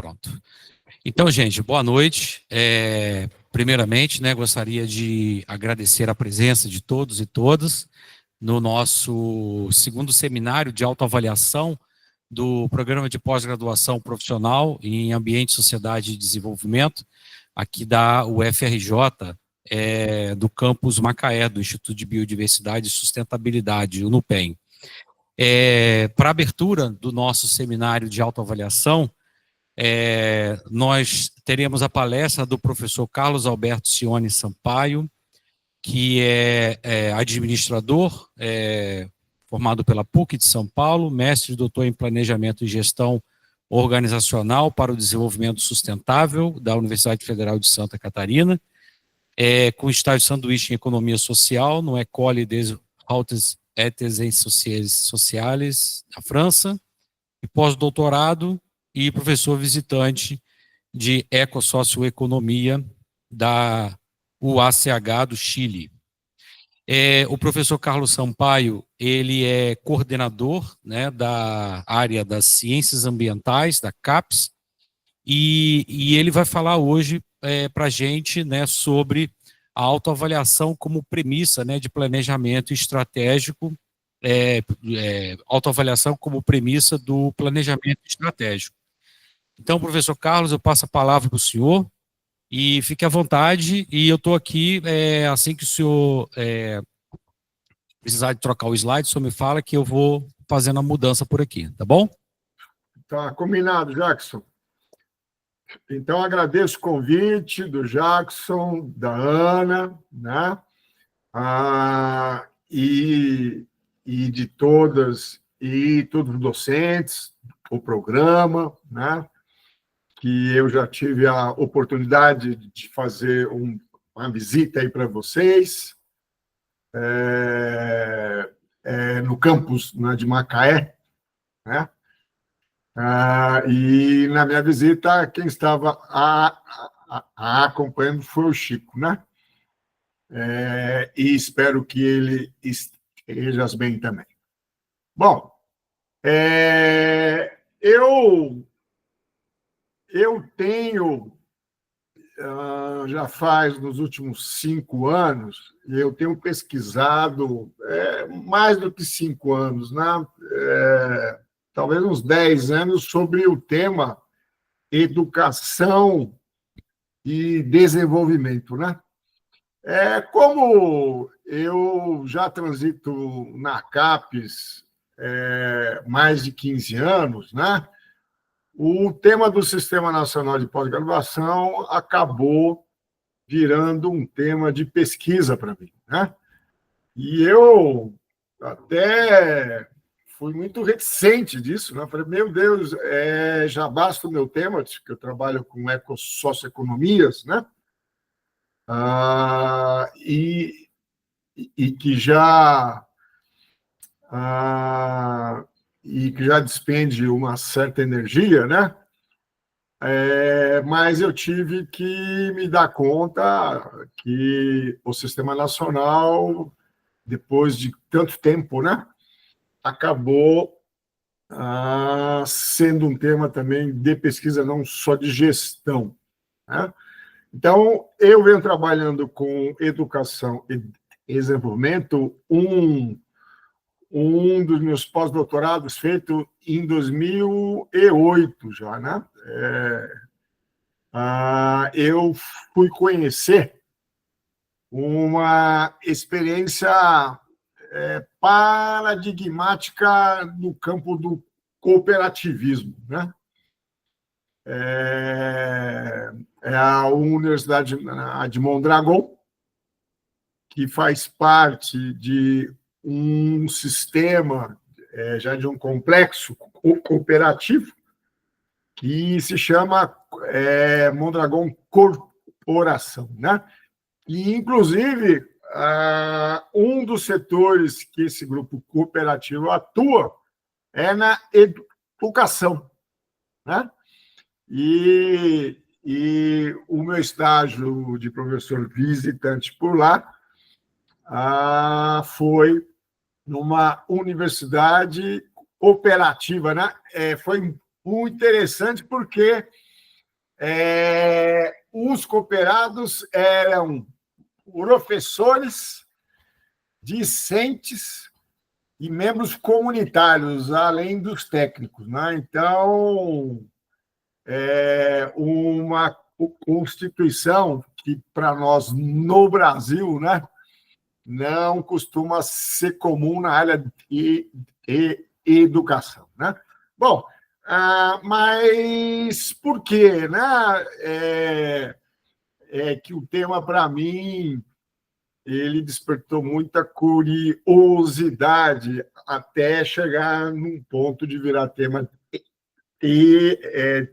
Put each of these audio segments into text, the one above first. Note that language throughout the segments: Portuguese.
Pronto. Então, gente, boa noite. Primeiramente, né, gostaria de agradecer a presença de todos e todas no nosso segundo seminário de autoavaliação do Programa de Pós-Graduação Profissional em Ambiente, Sociedade e Desenvolvimento, aqui da UFRJ, do campus Macaé, do Instituto de Biodiversidade e Sustentabilidade, o NUPEM. Para a abertura do nosso seminário de autoavaliação, nós teremos a palestra do professor Carlos Alberto Cione Sampaio, que é administrador, formado pela PUC de São Paulo, mestre e doutor em Planejamento e Gestão Organizacional para o Desenvolvimento Sustentável da Universidade Federal de Santa Catarina, com estágio de sanduíche em Economia Social no École des Hautes Études en Sociales, na França, e pós-doutorado e professor visitante de Ecossocioeconomia da UACH do Chile. O professor Carlos Sampaio, ele é coordenador, né, da área das ciências ambientais, da CAPES, e ele vai falar hoje para a gente, né, sobre a autoavaliação como premissa, né, de planejamento estratégico, autoavaliação como premissa do planejamento estratégico. Então, professor Carlos, eu passo a palavra para o senhor e fique à vontade, e eu estou aqui, assim que o senhor precisar de trocar o slide, o senhor me fala que eu vou fazendo a mudança por aqui, tá bom? Tá combinado, Jackson. Então, agradeço o convite do Jackson, da Ana, né? E de todas e todos os docentes, o programa, né? Que eu já tive a oportunidade de fazer uma visita aí para vocês, no campus, né, de Macaé, né? E na minha visita, quem estava acompanhando foi o Chico, né? E espero que ele esteja bem também. Bom, eu tenho, já faz nos últimos 5 anos, eu tenho pesquisado mais do que 5 anos, né? Talvez uns 10 anos, sobre o tema educação e desenvolvimento, né? Como eu já transito na CAPES mais de 15 anos, né? O tema do Sistema Nacional de Pós-Graduação acabou virando um tema de pesquisa para mim, né? E eu até fui muito reticente disso, né? Falei, meu Deus, já basta o meu tema, que eu trabalho com ecossocioeconomias, né? E que já despende uma certa energia, né? Mas eu tive que me dar conta que o Sistema Nacional, depois de tanto tempo, né, acabou sendo um tema também de pesquisa, não só de gestão, né? Então, eu venho trabalhando com educação e desenvolvimento, um dos meus pós-doutorados feito em 2008 já, né? Eu fui conhecer uma experiência paradigmática no campo do cooperativismo, né? A Universidade de Mondragón, que faz parte de um sistema, já de um complexo cooperativo, que se chama Mondragón Corporação, né? E, inclusive, um dos setores que esse grupo cooperativo atua é na educação, né? E o meu estágio de professor visitante por lá foi numa universidade operativa, né? Foi muito interessante porque Os cooperados eram professores, discentes e membros comunitários, além dos técnicos, né? Então, uma constituição que, para nós, no Brasil, né, não costuma ser comum na área de educação, né? Bom, mas por quê, né? Que o tema, para mim, ele despertou muita curiosidade até chegar num ponto de virar tema e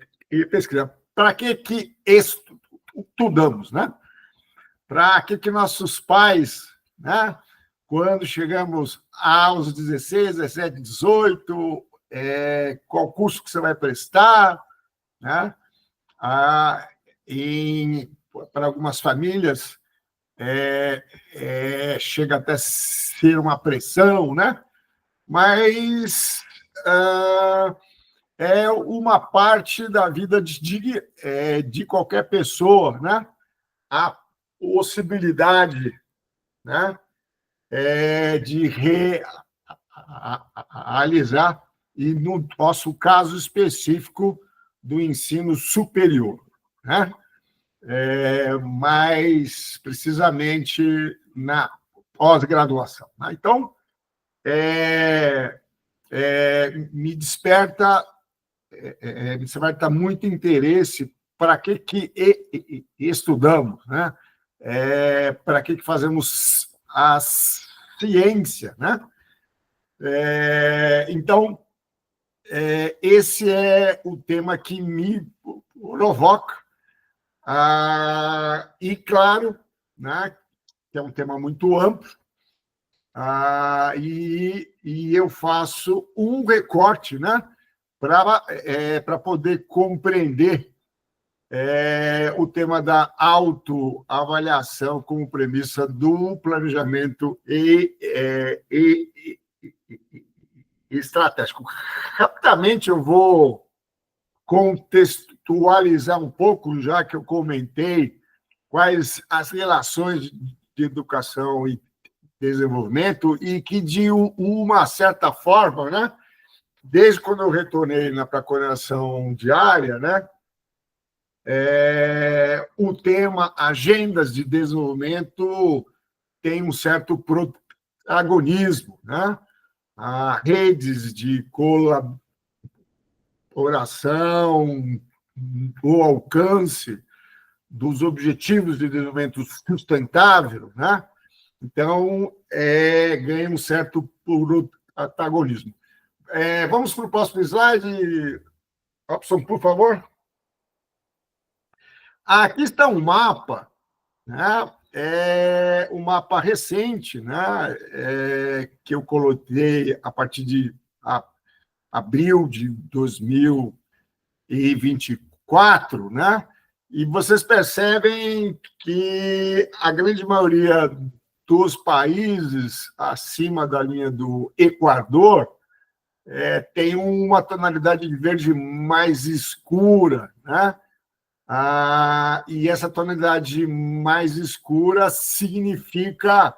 pesquisa. Para que estudamos, né? Para que nossos pais, né, quando chegamos aos 16, 17, 18, qual curso que você vai prestar, né? Para algumas famílias, chega até ser uma pressão, né? Mas é uma parte da vida de qualquer pessoa, né? A possibilidade, né, de realizar, e no nosso caso específico, do ensino superior, né? Mais precisamente na pós-graduação, né? Então, me desperta muito interesse para que estudamos, né? Para que fazemos a ciência, né? Então, esse é o tema que me provoca, e claro, né, que é um tema muito amplo, e eu faço um recorte, né, para poder compreender o tema da autoavaliação como premissa do planejamento estratégico. Rapidamente eu vou contextualizar um pouco, já que eu comentei quais as relações de educação e desenvolvimento, e que, de uma certa forma, né, desde quando eu retornei para a coordenação diária, né, o tema agendas de desenvolvimento tem um certo protagonismo, né? Redes de colaboração, o alcance dos objetivos de desenvolvimento sustentável, né? Então, ganha um certo protagonismo. Vamos para o próximo slide, Robson, por favor. Aqui está um mapa, né? Um mapa recente, né? Que eu coloquei a partir de abril de 2024, né? E vocês percebem que a grande maioria dos países acima da linha do Equador tem uma tonalidade de verde mais escura, né? E essa tonalidade mais escura significa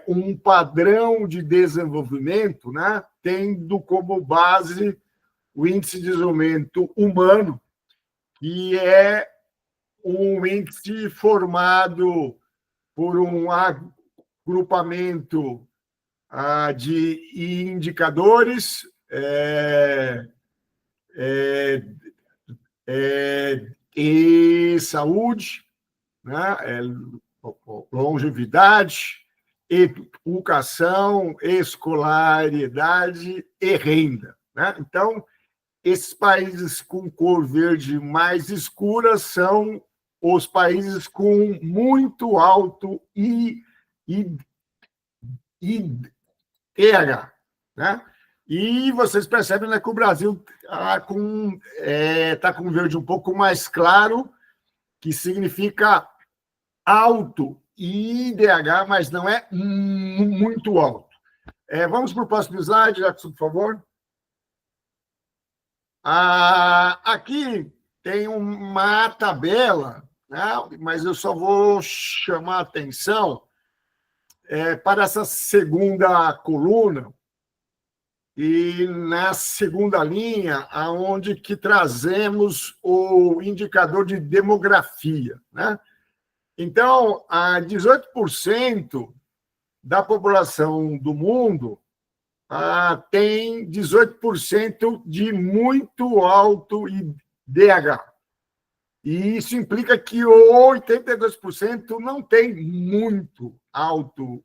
um padrão de desenvolvimento, né, tendo como base o índice de desenvolvimento humano, que é um índice formado por um agrupamento de indicadores e saúde, né? Longevidade, educação, escolaridade e renda, né? Então, esses países com cor verde mais escura são os países com muito alto IDH, né? E vocês percebem, né, que o Brasil está com um verde um pouco mais claro, que significa alto IDH, mas não é muito alto. Vamos para o próximo slide, Jackson, por favor. Aqui tem uma tabela, né? Mas eu só vou chamar a atenção para essa segunda coluna e na segunda linha, aonde que trazemos o indicador de demografia, né? Então, 18% da população do mundo tem 18% de muito alto IDH. E isso implica que 82% não tem muito alto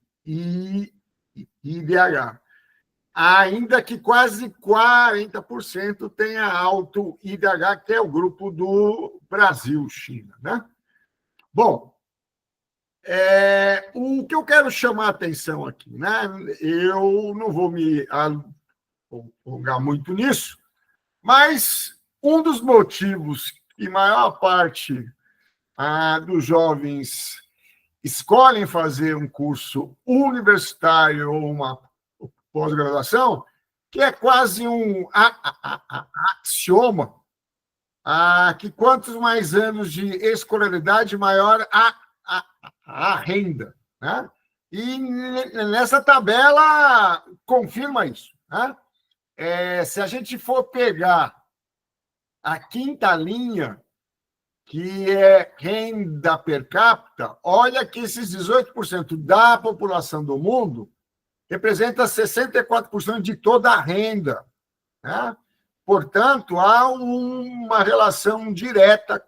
IDH. Ainda que quase 40% tenha alto IDH, que é o grupo do Brasil-China, né? Bom, o que eu quero chamar a atenção aqui, né? Eu não vou me alongar muito nisso, mas um dos motivos que maior parte dos jovens escolhem fazer um curso universitário ou uma pós-graduação, que é quase um axioma, que quantos mais anos de escolaridade, maior a renda, né? E nessa tabela confirma isso, né? Se a gente for pegar a quinta linha, que é renda per capita, olha que esses 18% da população do mundo representa 64% de toda a renda, né? Portanto, há uma relação direta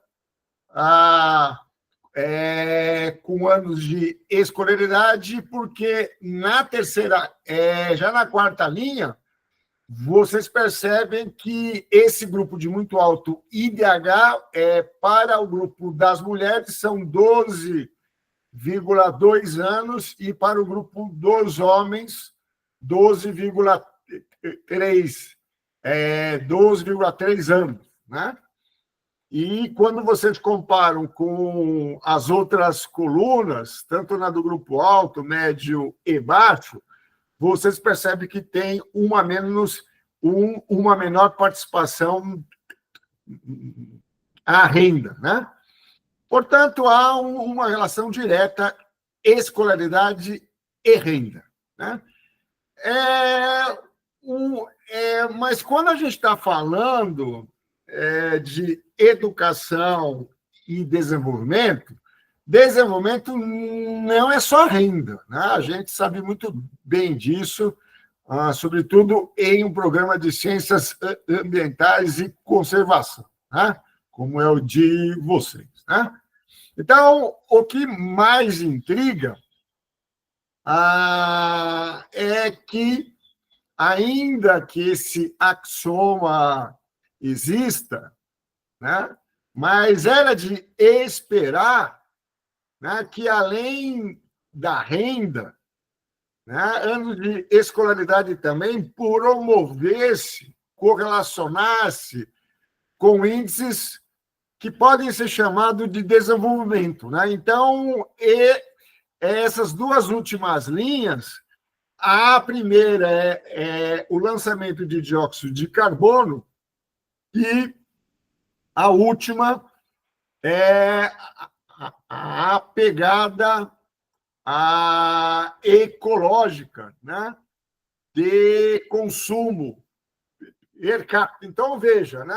com anos de escolaridade, porque na terceira, já na quarta linha, vocês percebem que esse grupo de muito alto IDH, para o grupo das mulheres, são 12,2 anos, e para o grupo dos homens, 12,3 anos, né? E quando vocês comparam com as outras colunas, tanto na do grupo alto, médio e baixo, vocês percebem que tem uma menor participação à renda, né? Portanto, há uma relação direta escolaridade e renda, né? Mas quando a gente está falando de educação e desenvolvimento não é só renda, né? A gente sabe muito bem disso, sobretudo em um programa de ciências ambientais e conservação, né? Como é o de vocês, né? Então, o que mais intriga é que, ainda que esse axioma exista, né, mas era de esperar, né, que, além da renda, né, anos de escolaridade também promovesse, correlacionasse com índices que podem ser chamados de desenvolvimento, né? Então, essas duas últimas linhas, a primeira é o lançamento de dióxido de carbono e a última é a pegada ecológica, né, de consumo per capita. Então, veja, né,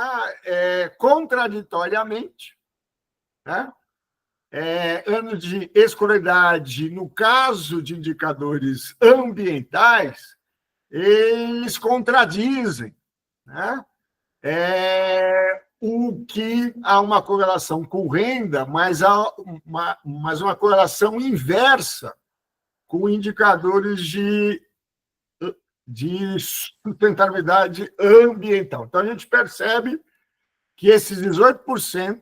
contraditoriamente, né, anos de escolaridade, no caso de indicadores ambientais, eles contradizem, né? O que há uma correlação com renda, mas há uma correlação inversa com indicadores de sustentabilidade ambiental. Então, a gente percebe que esses 18%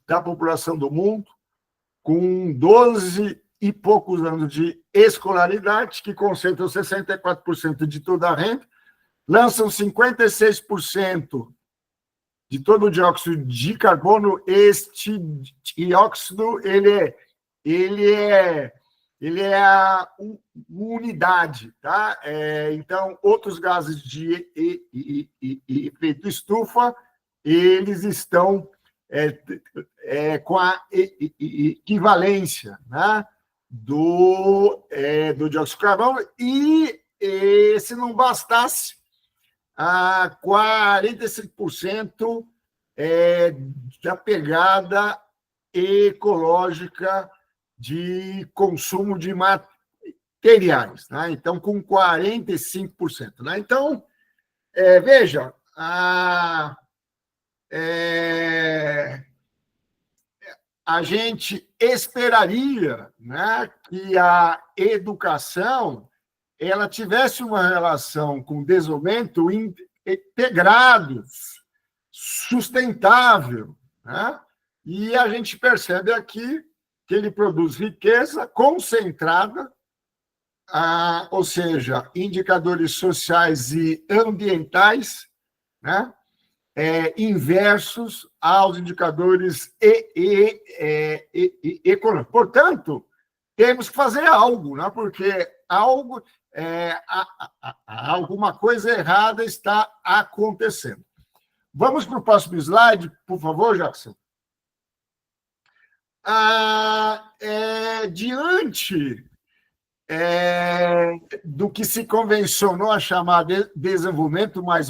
da população do mundo, com 12 e poucos anos de escolaridade, que concentram 64% de toda a renda, lançam 56% de todo o dióxido de carbono. Este dióxido ele é a unidade, tá? Então, outros gases de efeito estufa, eles estão com a equivalência, né, do dióxido de carbono, e se não bastasse, a 45% da pegada ecológica de consumo de materiais, né? Então, com 45%. Né? Então, veja, a gente esperaria, né, que a educação ela tivesse uma relação com desenvolvimento integrado, sustentável, né? E a gente percebe aqui que ele produz riqueza concentrada, ou seja, indicadores sociais e ambientais, né? Inversos aos indicadores econômicos. Portanto, temos que fazer algo, né? Porque alguma coisa errada está acontecendo. Vamos para o próximo slide, por favor, Jackson. Diante do que se convencionou a chamar de desenvolvimento, mas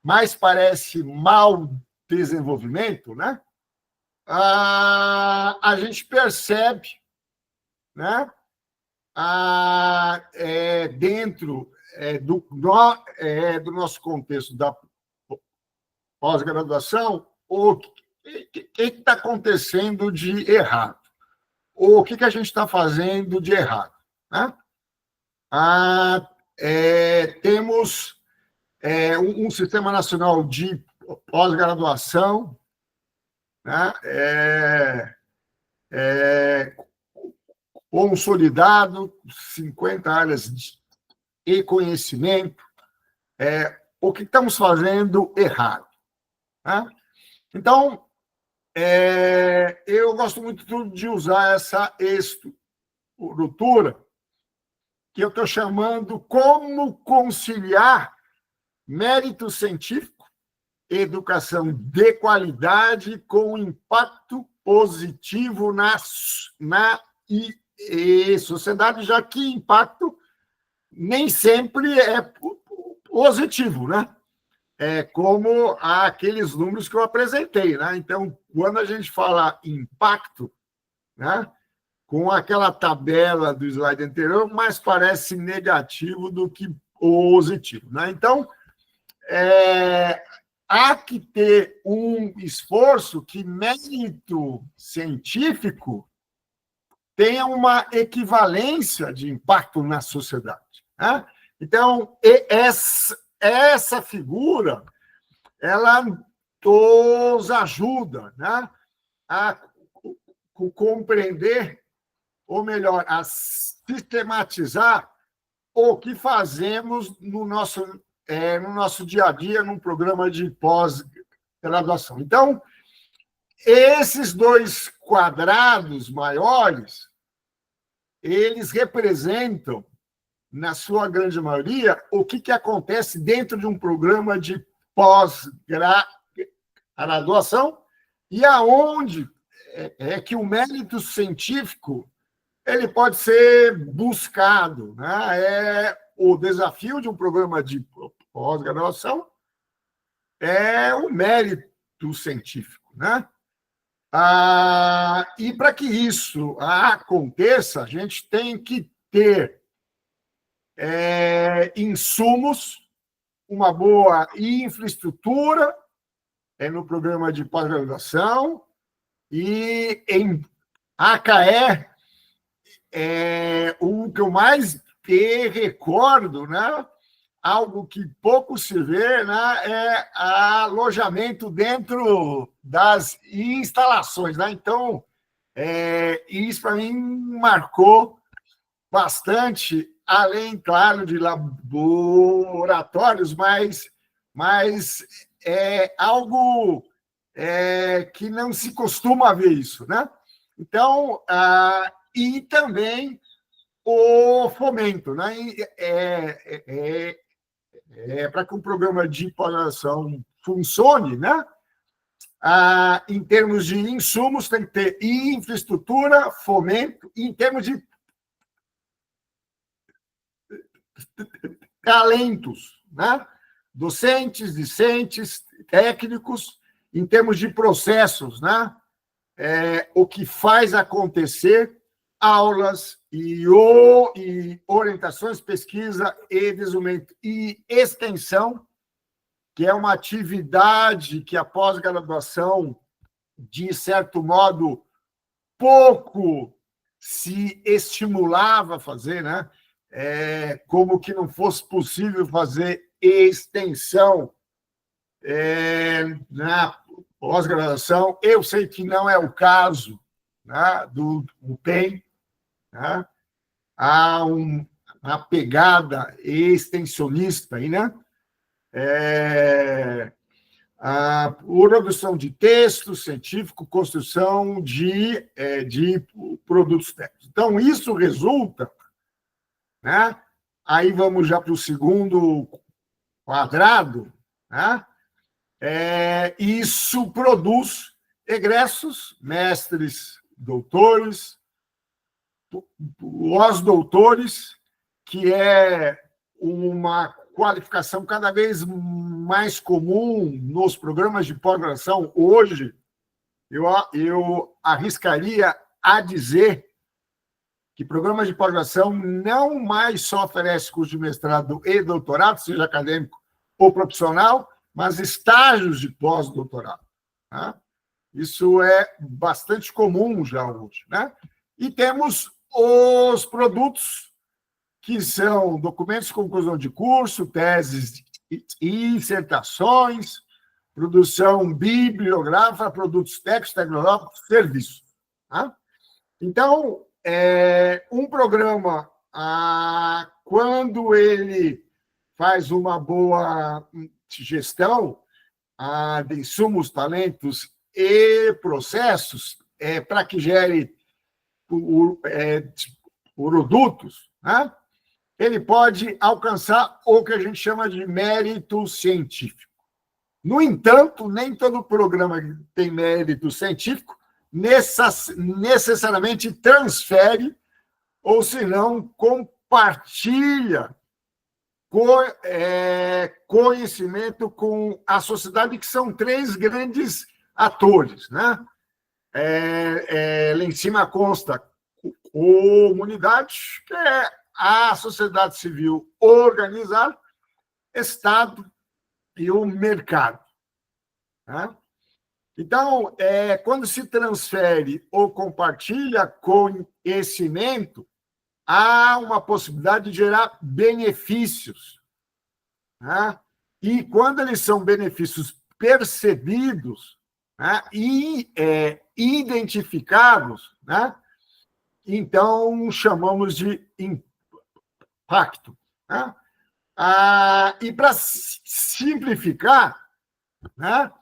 mais parece mal desenvolvimento, né? A gente percebe, né? Dentro do nosso contexto da pós-graduação, o que está acontecendo de errado? O que a gente está fazendo de errado? Né? Temos um Sistema Nacional de Pós-Graduação, né? Consolidado, 50 áreas de conhecimento. O que estamos fazendo errado? Né? Então, eu gosto muito de usar essa estrutura que eu estou chamando como conciliar mérito científico, educação de qualidade com impacto positivo na sociedade, já que impacto nem sempre é positivo, né? Como aqueles números que eu apresentei, né? Então, quando a gente fala impacto, né, com aquela tabela do slide anterior, mais parece negativo do que positivo, né? Então, há que ter um esforço que mérito científico tenha uma equivalência de impacto na sociedade, né? Então, essa figura, ela nos ajuda, né, a compreender, ou melhor, a sistematizar o que fazemos no nosso dia a dia, num programa de pós-graduação. Então, esses dois quadrados maiores, eles representam, na sua grande maioria, o que acontece dentro de um programa de pós-graduação e aonde que o mérito científico ele pode ser buscado, né? O desafio de um programa de pós-graduação é o mérito científico, né? E para que isso aconteça, a gente tem que ter insumos, uma boa infraestrutura no programa de pós-graduação, e em AKE, o que eu mais recordo, né, algo que pouco se vê, né, é alojamento dentro das instalações. Né? Então, isso para mim marcou bastante, além, claro, de laboratórios, mas é algo que não se costuma ver isso, né? Então, e também o fomento, né? Para que um programa de pós-graduação funcione, né? Em termos de insumos, tem que ter infraestrutura, fomento, e em termos de talentos, né? Docentes, discentes, técnicos, em termos de processos, né? O que faz acontecer aulas e orientações, pesquisa e desenvolvimento e extensão, que é uma atividade que a pós-graduação, de certo modo, pouco se estimulava a fazer, né? Como que não fosse possível fazer extensão na pós-graduação. Eu sei que não é o caso, né, do PEN, né? Há uma pegada extensionista aí, né? A produção de texto científico, construção de produtos técnicos. Então, isso resulta, né? Aí vamos já para o segundo quadrado, né? Isso produz egressos, mestres, doutores, pós-doutores, que é uma qualificação cada vez mais comum nos programas de pós-graduação. Hoje, eu arriscaria a dizer que programas de pós-graduação não mais só oferecem curso de mestrado e doutorado, seja acadêmico ou profissional, mas estágios de pós-doutorado, né? Isso é bastante comum já hoje, né? E temos os produtos, que são documentos de conclusão de curso, teses e dissertações, produção bibliográfica, produtos técnicos, tecnológicos, serviços, tá? Então, um programa, quando ele faz uma boa gestão de insumos, talentos e processos, para que gere produtos, né? Ele pode alcançar o que a gente chama de mérito científico. No entanto, nem todo programa que tem mérito científico necessariamente transfere, ou se não, compartilha conhecimento com a sociedade, que são três grandes atores, né? Lá em cima consta comunidade, que é a sociedade civil organizada, Estado e o mercado, né? Então, quando se transfere ou compartilha conhecimento, há uma possibilidade de gerar benefícios, né? E quando eles são benefícios percebidos, né, e identificados, né, então chamamos de impacto, né? E para simplificar, né,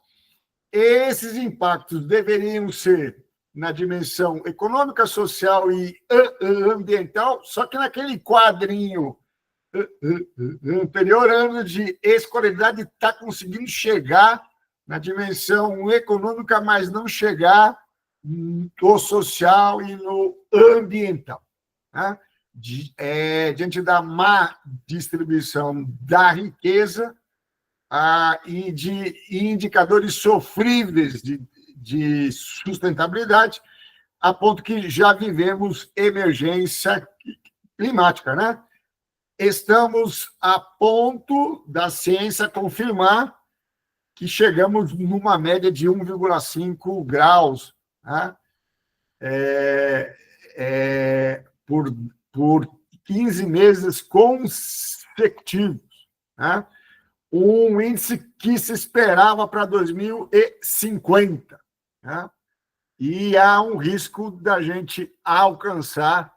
esses impactos deveriam ser na dimensão econômica, social e ambiental, só que naquele quadrinho anterior, ano de escolaridade, está conseguindo chegar na dimensão econômica, mas não chegar no social e no ambiental, né? Diante da má distribuição da riqueza e de indicadores sofríveis de sustentabilidade, a ponto que já vivemos emergência climática, né? Estamos a ponto da ciência confirmar que chegamos numa média de 1,5 graus, né? Por 15 meses consecutivos, né? Um índice que se esperava para 2050, né? E há um risco da gente alcançar,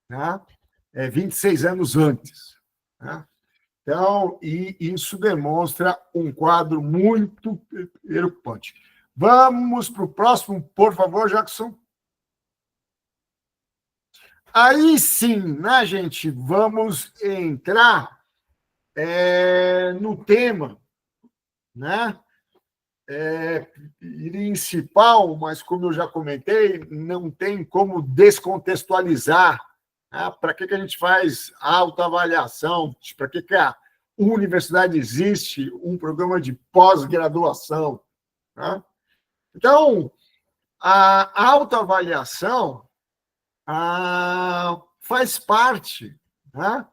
né, 26 anos antes, né? Então, e isso demonstra um quadro muito preocupante. Vamos para o próximo, por favor, Jackson. Aí sim, né, gente? Vamos entrar no tema, né? principal, mas, como eu já comentei, não tem como descontextualizar. Né? Para que a gente faz autoavaliação? Para que a universidade existe? Um programa de pós-graduação? Né? Então, a autoavaliação faz parte, né,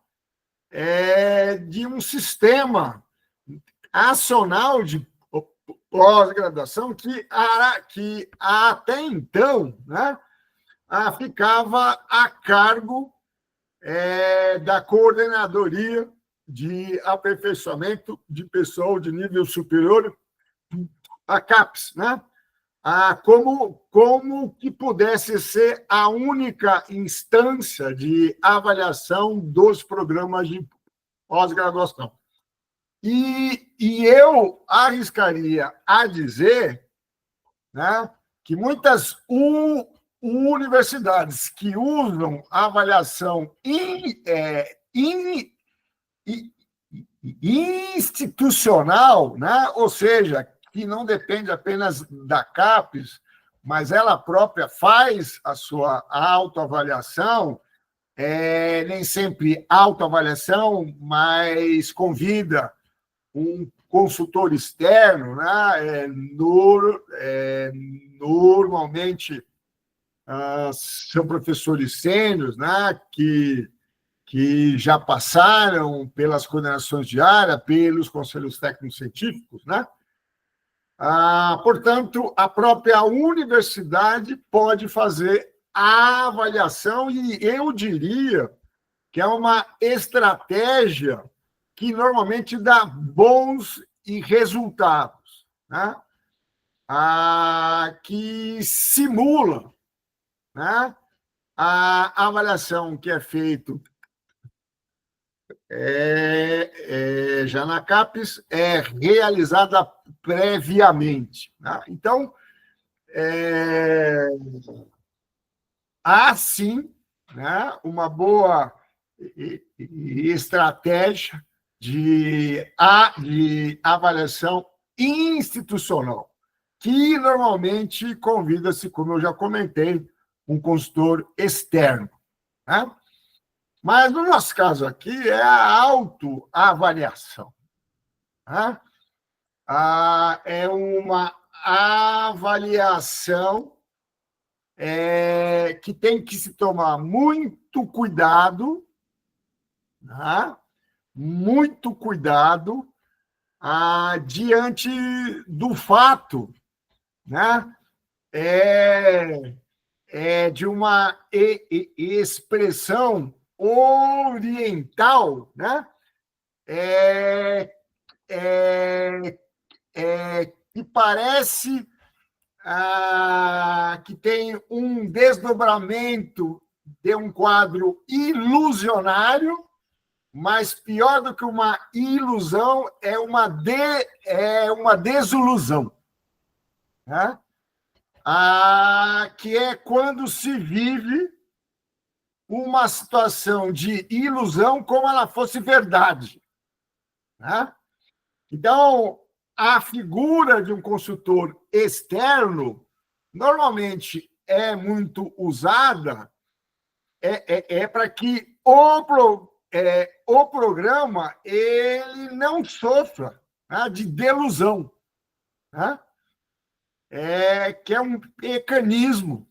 de um sistema acional de pós-graduação que até então, né, ficava a cargo da coordenadoria de aperfeiçoamento de pessoal de nível superior, a CAPES, né? Como que pudesse ser a única instância de avaliação dos programas de pós-graduação. E eu arriscaria a dizer, né, que muitas universidades que usam avaliação institucional, né, ou seja, que não depende apenas da CAPES, mas ela própria faz a sua autoavaliação, nem sempre autoavaliação, mas convida um consultor externo, né? Normalmente são professores sêniores, né? que já passaram pelas coordenações de área, pelos conselhos técnicos científicos, né? Portanto, a própria universidade pode fazer a avaliação, e eu diria que é uma estratégia que normalmente dá bons resultados, né? Que simula, né, a avaliação que é feita já na CAPES é realizada previamente. Né? Então, há sim, né, uma boa estratégia de avaliação institucional, que normalmente convida-se, como eu já comentei, um consultor externo. Né? Mas, no nosso caso aqui, é a autoavaliação. Né? É uma avaliação que tem que se tomar muito cuidado, né? Muito cuidado diante do fato, né? De uma expressão oriental, né? Que parece que tem um desdobramento de um quadro ilusionário, mas pior do que uma ilusão é uma desilusão, né? Que é quando se vive uma situação de ilusão como ela fosse verdade. Né? Então, a figura de um consultor externo normalmente é muito usada para que o programa ele não sofra, né, de delusão, né? Que é um mecanismo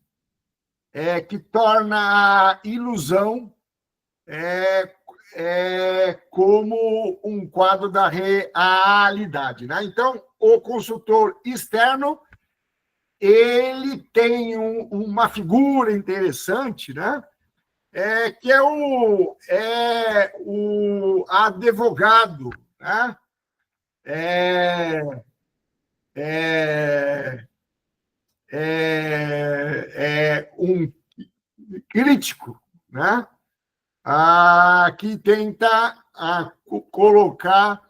que torna a ilusão como um quadro da realidade. Né? Então, o consultor externo ele tem uma figura interessante, né? Que é o advogado, né? Um crítico, né? Que tenta colocar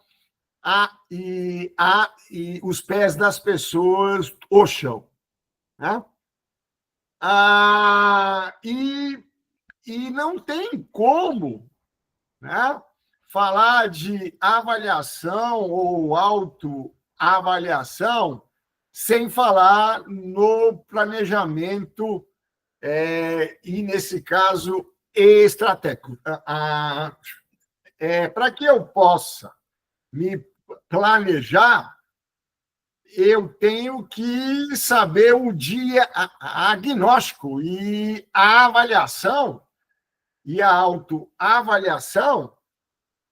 os pés das pessoas no chão. Né? E não tem como, né, falar de avaliação ou autoavaliação sem falar no planejamento e, nesse caso, estratégico. Para que eu possa me planejar, eu tenho que saber o diagnóstico e a avaliação, e a autoavaliação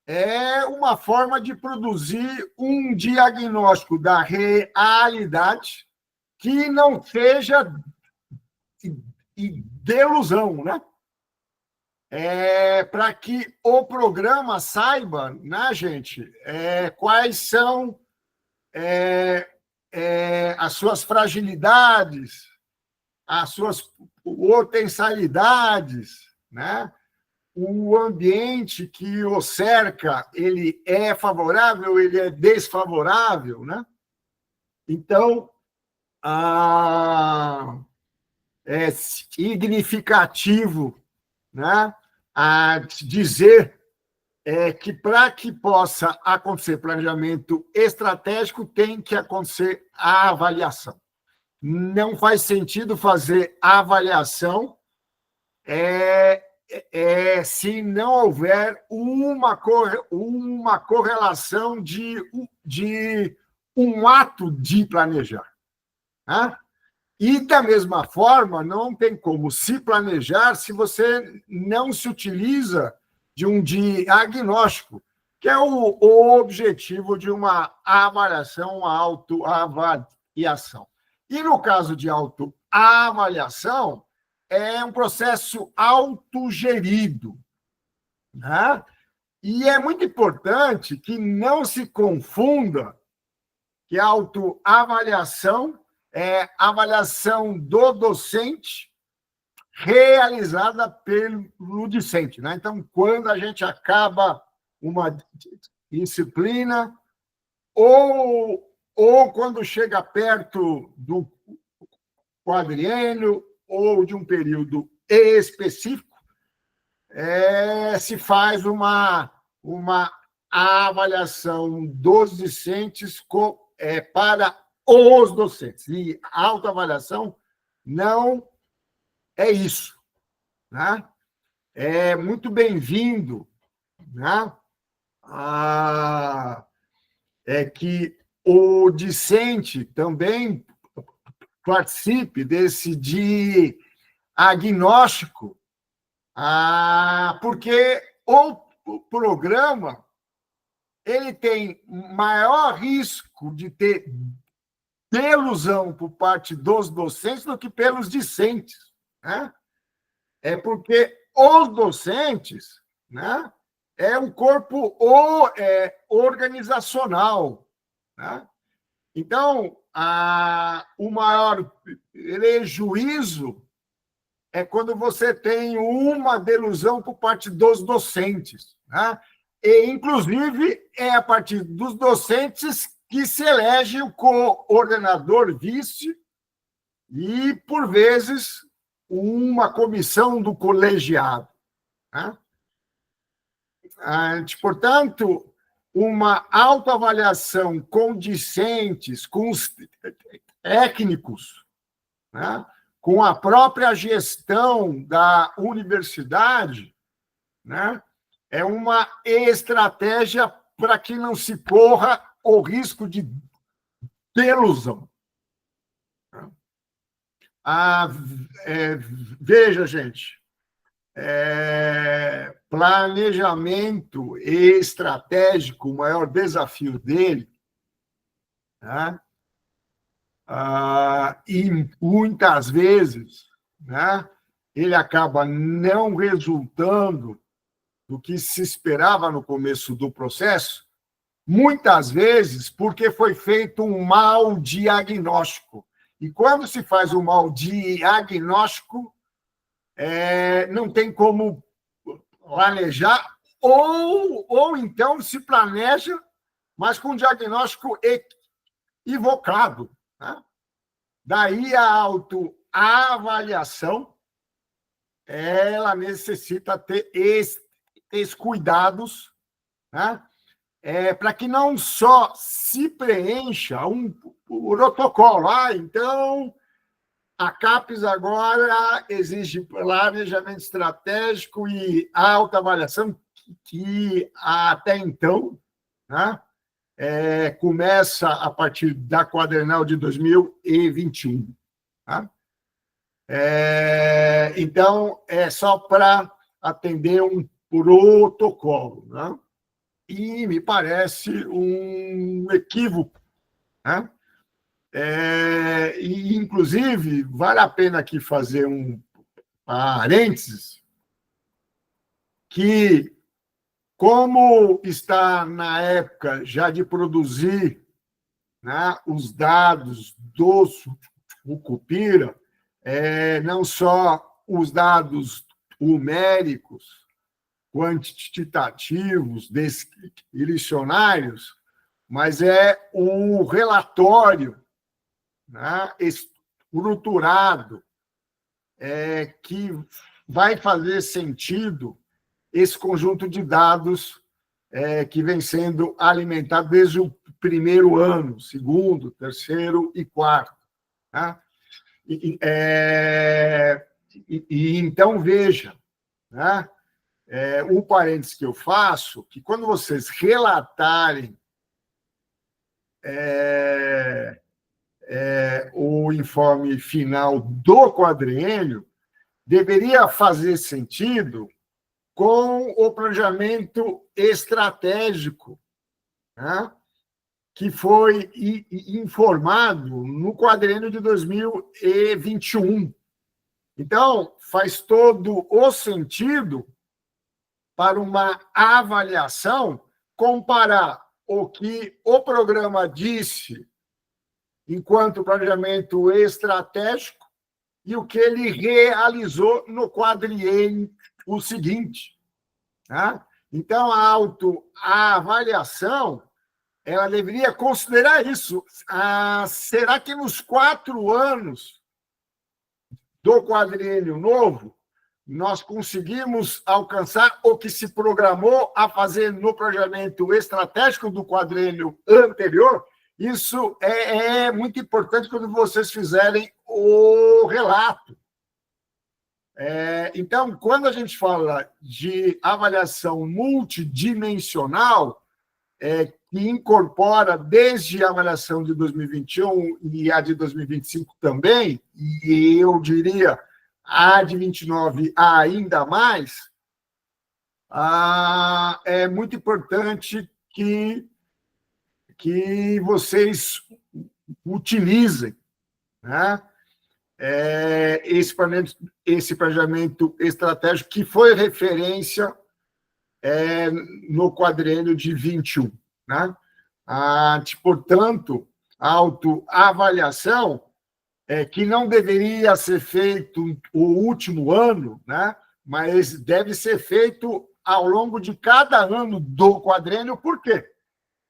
é uma forma de produzir um diagnóstico da realidade que não seja delusão, né? Para que o programa saiba, né, gente, quais são as suas fragilidades, as suas potencialidades, né? O ambiente que o cerca, ele é favorável, ele é desfavorável, né? Então, é significativo, né, a dizer que para que possa acontecer planejamento estratégico, tem que acontecer a avaliação. Não faz sentido fazer a avaliação se não houver uma correlação de um ato de planejar. Né? E, da mesma forma, não tem como se planejar se você não se utiliza de um diagnóstico, que é o objetivo de uma avaliação, uma autoavaliação. E, no caso de autoavaliação, é um processo autogerido. Né? E é muito importante que não se confunda que a autoavaliação é avaliação do docente realizada pelo discente. Né? Então, quando a gente acaba uma disciplina ou quando chega perto do quadriênio ou de um período específico, se faz uma avaliação dos discentes para os docentes. E a autoavaliação não é isso. Né? É muito bem-vindo, né? Que o discente também participe desse diagnóstico, porque o programa ele tem maior risco de ter delusão por parte dos docentes do que pelos discentes. Né? É porque os docentes, né, é um corpo organizacional. Né? Então, o maior prejuízo é quando você tem uma delusão por parte dos docentes. Né? E, inclusive, é a partir dos docentes que se elege o coordenador vice e, por vezes, uma comissão do colegiado. Né? Portanto, uma autoavaliação com discentes, com os técnicos, né? Com a própria gestão da universidade, né? É uma estratégia para que não se corra o risco de delusão. Veja, gente, planejamento estratégico, o maior desafio dele, né? E muitas vezes, né, ele acaba não resultando do que se esperava no começo do processo, muitas vezes porque foi feito um mau diagnóstico. E quando se faz um mau diagnóstico, não tem como planejar, ou então se planeja, mas com um diagnóstico equivocado. Né? Daí a autoavaliação, ela necessita ter esses cuidados, né? Para que não só se preencha protocolo. Então, a CAPES agora exige planejamento estratégico e autoavaliação, que até então, né, começa a partir da quadrenal de 2021. Tá? Então, é só para atender um protocolo. Né? E me parece um equívoco. Né? E, inclusive, vale a pena aqui fazer um parênteses, que, como está na época já de produzir, né, os dados do Sucupira, não só os dados numéricos, quantitativos, descricionários, mas é o relatório, né, estruturado, que vai fazer sentido esse conjunto de dados que vem sendo alimentado desde o primeiro ano, segundo, terceiro e quarto. Né? Então, veja, né? Um parênteses que eu faço, que quando vocês relatarem o informe final do quadriênio, deveria fazer sentido com o planejamento estratégico, né, que foi informado no quadriênio de 2021. Então, faz todo o sentido para uma avaliação comparar o que o programa disse enquanto planejamento estratégico e o que ele realizou no quadriênio o seguinte. Né? Então, a autoavaliação, ela deveria considerar isso. Será que nos 4 anos do quadriênio novo, nós conseguimos alcançar o que se programou a fazer no planejamento estratégico do quadriênio anterior? Isso é muito importante quando vocês fizerem o relato. Então, quando a gente fala de avaliação multidimensional, que incorpora desde a avaliação de 2021 e a de 2025 também, e eu diria a de 29 ainda mais, é muito importante que vocês utilizem, né, esse planejamento estratégico que foi referência no quadriênio de 21. Né? Portanto, a autoavaliação que não deveria ser feito o último ano, né? Mas deve ser feito ao longo de cada ano do quadriênio. Por quê?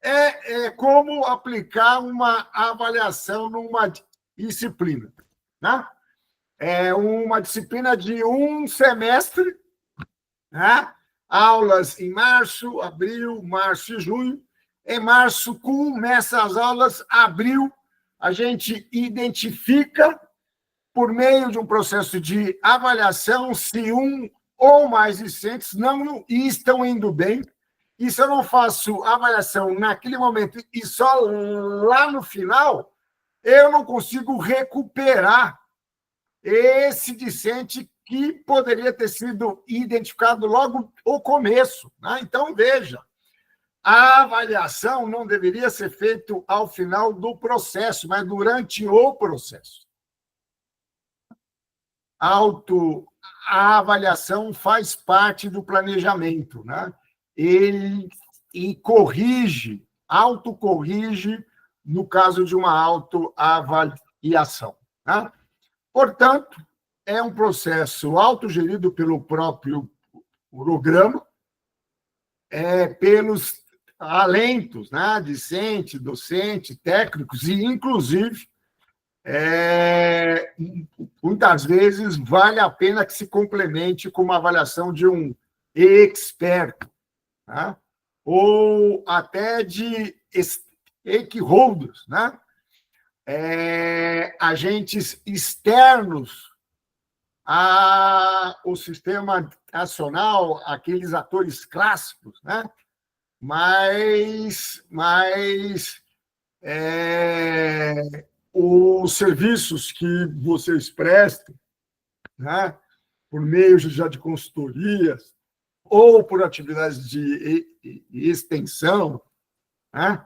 É como aplicar uma avaliação numa disciplina. Né? É uma disciplina de um semestre, né? Aulas em março, abril, março e junho. Em março começa as aulas, abril a gente identifica, por meio de um processo de avaliação, se um ou mais discentes não estão indo bem. E se eu não faço avaliação naquele momento e só lá no final, eu não consigo recuperar esse discente que poderia ter sido identificado logo no começo. Né? Então, veja, a avaliação não deveria ser feita ao final do processo, mas durante o processo. A avaliação faz parte do planejamento, né? Ele autocorrige no caso de uma autoavaliação. Né? Portanto, é um processo autogerido pelo próprio programa, pelos talentos, né? Discente, docente, técnicos, e, inclusive, muitas vezes vale a pena que se complemente com uma avaliação de um experto, né? Ou até de stakeholders, né? agentes externos ao sistema nacional, aqueles atores clássicos, né? Mas os serviços que vocês prestam, né? Por meio já de consultorias ou por atividades de extensão, né?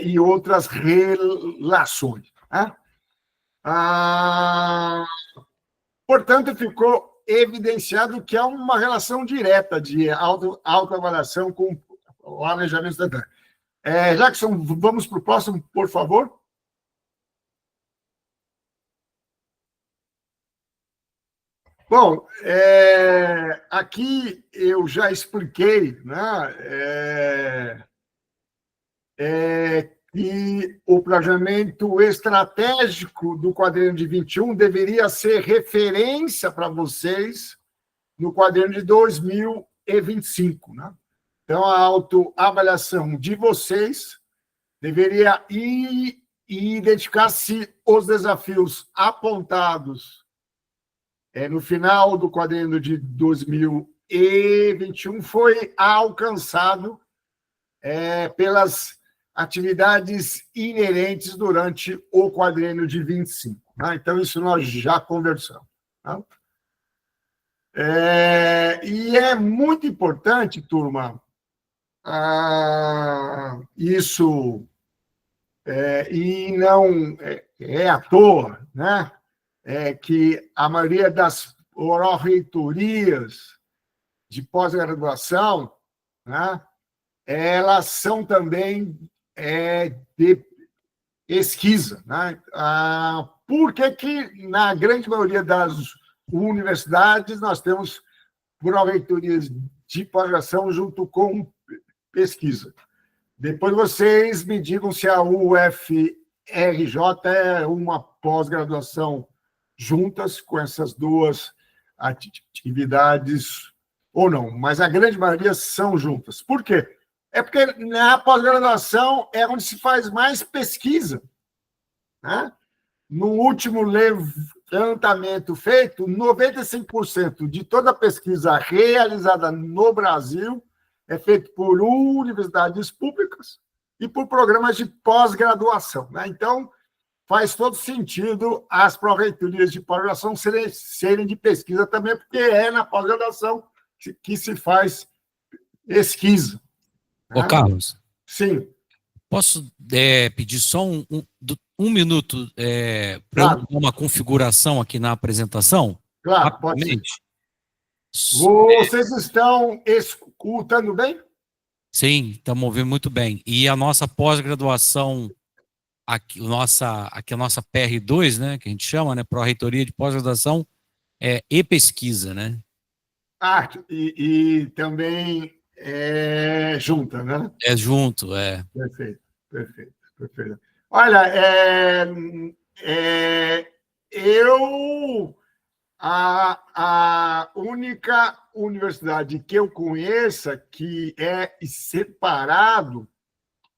E outras relações. Né? Portanto, ficou evidenciado que há uma relação direta de autoavaliação com o planejamento estratégico. Jackson, vamos para o próximo, por favor. Bom, aqui eu já expliquei, né, que o planejamento estratégico do quadrino de 21 deveria ser referência para vocês no quadrino de 2025. Né? Então, a autoavaliação de vocês deveria identificar se os desafios apontados no final do quadrino de 2021 foi alcançado pelas atividades inerentes durante o quadrênio de 25. Né? Então, isso nós já conversamos. Tá? E é muito importante, turma, isso, e não é à toa, né? Que a maioria das pró-reitorias de pós-graduação, né? Elas são também de pesquisa. Né? Por que na grande maioria das universidades nós temos pró-reitorias de pós-graduação junto com pesquisa? Depois vocês me digam se a UFRJ é uma pós-graduação juntas com essas duas atividades ou não, mas a grande maioria são juntas. Por quê? É porque na pós-graduação é onde se faz mais pesquisa. Né? No último levantamento feito, 95% de toda a pesquisa realizada no Brasil é feita por universidades públicas e por programas de pós-graduação. Né? Então, faz todo sentido as pró-reitorias de pós-graduação serem de pesquisa também, porque é na pós-graduação que se faz pesquisa. Ô, Carlos. Sim. Posso pedir só um minuto para eu dar uma configuração aqui na apresentação? Claro, pode ser. Vocês estão escutando bem? Sim, estamos ouvindo muito bem. E a nossa pós-graduação, aqui a nossa PR2, né, que a gente chama, né, Pró-Reitoria de Pós-Graduação e Pesquisa, né? E também junta, né? Junto, Perfeito. Olha, a única universidade que eu conheça que é separado,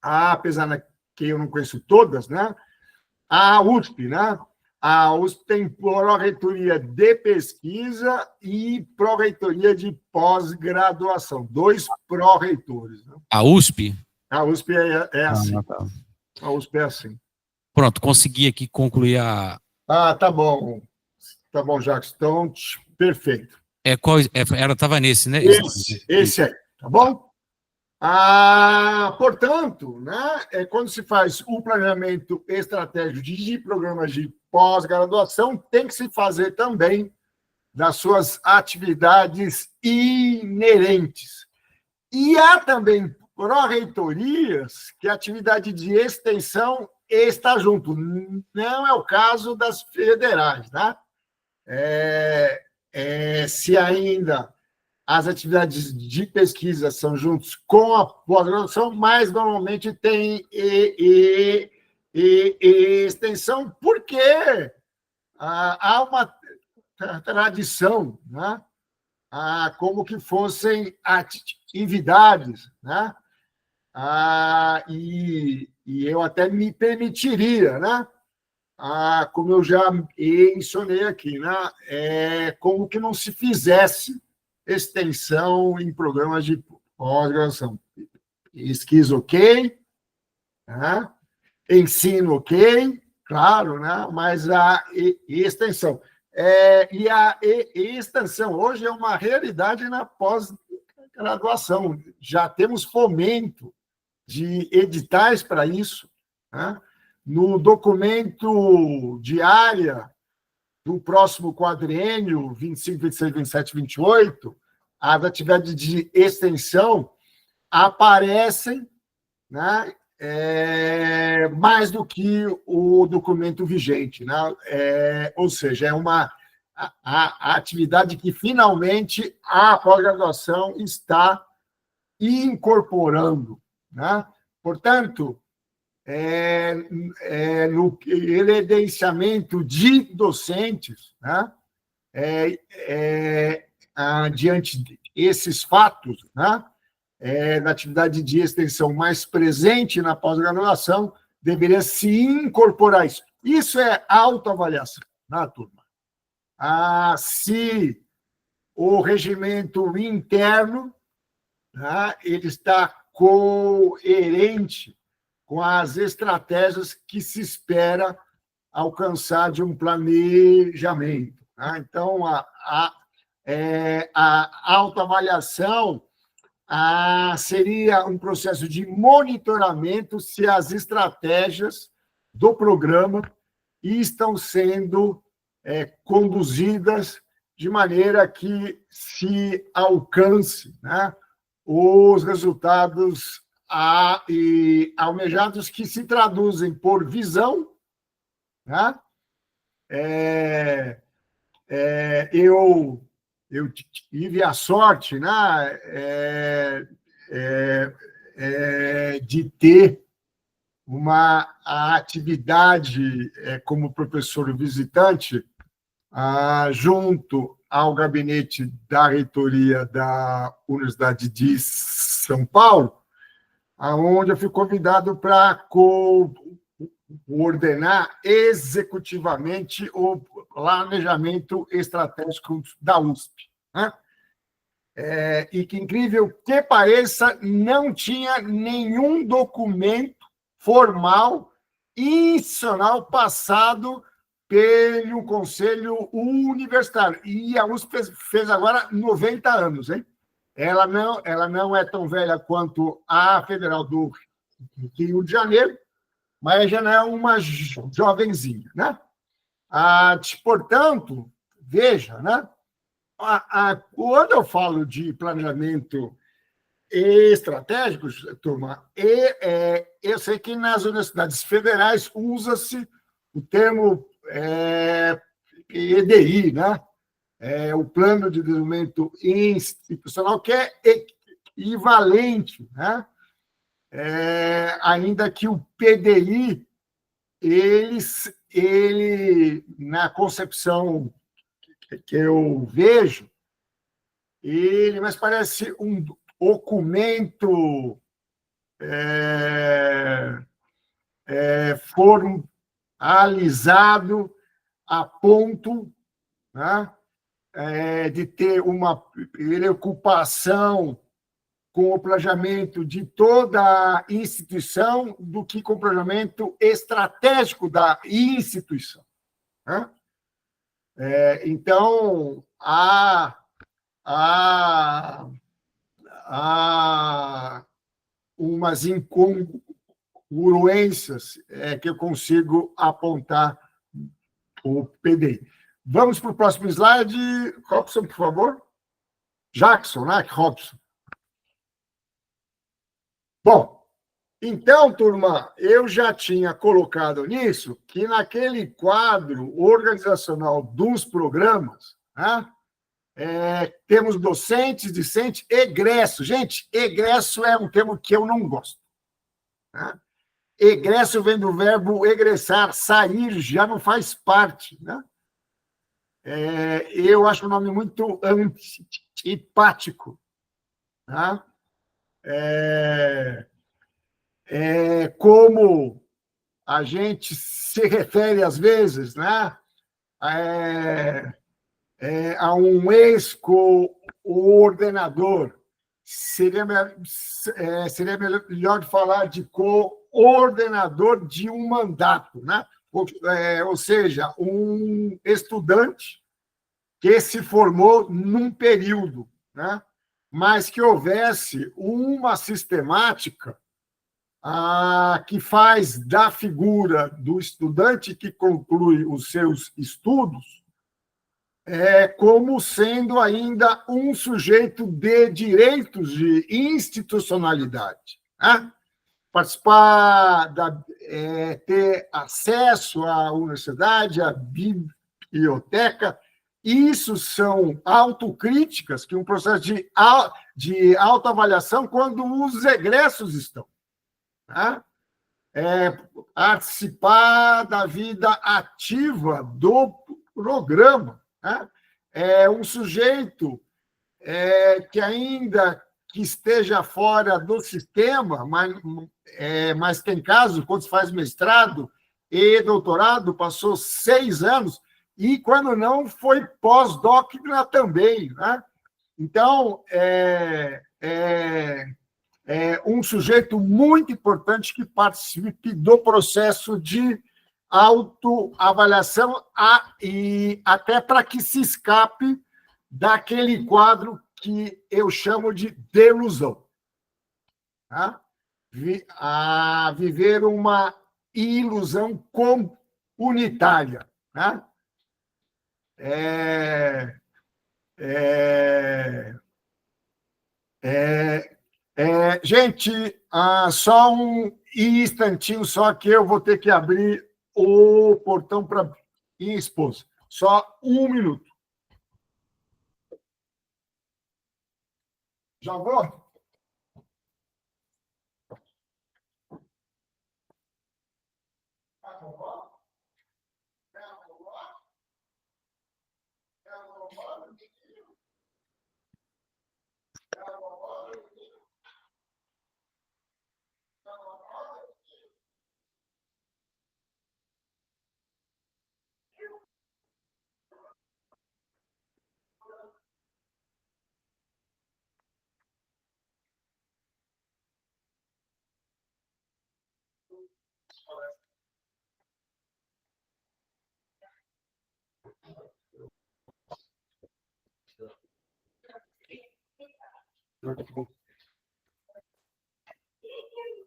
apesar que eu não conheço todas, né? A USP, né? A USP tem pró-reitoria de pesquisa e pró-reitoria de pós-graduação. 2 pró-reitores. Né? A USP? A USP é assim. Tá. A USP é assim. Pronto, consegui aqui concluir a... Tá bom. Tá bom, Jacques. Então, perfeito. Estava nesse, né? Esse aí, tá bom? Portanto, né, quando se faz o planejamento estratégico de programas de pós-graduação, tem que se fazer também das suas atividades inerentes. E há também pró-reitorias que a atividade de extensão está junto. Não é o caso das federais. Né? Se ainda as atividades de pesquisa são juntos com a pós-graduação, mas normalmente tem extensão, porque há uma tradição, né? Como que fossem atividades, né? e eu até me permitiria, né? Como eu já mencionei aqui, né? Como que não se fizesse extensão em programas de pós-graduação. Pesquisa ok, né? Ensino ok, claro, né? Mas a extensão. E a extensão hoje é uma realidade na pós-graduação. Já temos fomento de editais para isso, né? No documento de área do próximo quadriênio, 25, 26, 27, 28, as atividades de extensão aparecem, né, mais do que o documento vigente, né? Ou seja, é a atividade que finalmente a pós-graduação está incorporando, né? Portanto, no credenciamento de docentes, né? Diante desses fatos, né? Da atividade de extensão mais presente na pós-graduação, deveria se incorporar isso. Isso é autoavaliação, né, turma? Se o regimento interno, né, ele está coerente com as estratégias que se espera alcançar de um planejamento, né? Então, a autoavaliação seria um processo de monitoramento se as estratégias do programa estão sendo conduzidas de maneira que se alcance, né, os resultados almejados, que se traduzem por visão, né? Eu tive a sorte, né, de ter uma atividade como professor visitante junto ao gabinete da reitoria da Universidade de São Paulo, onde eu fui convidado para coordenar executivamente o planejamento estratégico da USP, né? E que, incrível que pareça, não tinha nenhum documento formal institucional passado pelo Conselho Universitário. E a USP fez agora 90 anos, hein? Ela não é tão velha quanto a Federal do Rio de Janeiro, mas já não é uma jovenzinha, né? Portanto, veja, né? Quando eu falo de planejamento estratégico, turma, eu sei que nas universidades federais usa-se o termo PDI, né? O Plano de Desenvolvimento Institucional, que é equivalente, né? Ainda que o PDI, ele, na concepção que eu vejo, ele mais parece um documento formalizado a ponto, né, de ter uma preocupação com o planejamento de toda a instituição do que com o planejamento estratégico da instituição, né? Então, há umas incongruências que eu consigo apontar o PDI. Vamos para o próximo slide. Robson, por favor. Jackson, né? Robson. Bom, então, turma, eu já tinha colocado nisso que naquele quadro organizacional dos programas, né, temos docentes, discentes, egresso. Gente, egresso é um termo que eu não gosto, né? Egresso vem do verbo egressar, sair, já não faz parte, né? Eu acho o nome muito antipático, né? como a gente se refere, às vezes, né, a um ex-coordenador. Seria melhor falar de coordenador de um mandato, né? Ou seja, um estudante que se formou num período, né? Mas que houvesse uma sistemática que faz da figura do estudante que conclui os seus estudos como sendo ainda um sujeito de direitos de institucionalidade, né? Participar, ter acesso à universidade, à biblioteca, isso são autocríticas, que um processo de autoavaliação quando os egressos estão, né? Participar da vida ativa do programa, né? Um sujeito que ainda que esteja fora do sistema, mas tem casos, quando se faz mestrado e doutorado, passou 6 anos, e quando não, foi pós-doc também, né? Então, um sujeito muito importante que participe do processo de autoavaliação e até para que se escape daquele quadro que eu chamo de delusão. Tá? A viver uma ilusão comunitária. Tá? Gente, só um instantinho, só que eu vou ter que abrir o portão para minha esposa. Só 1 minuto. Já vou?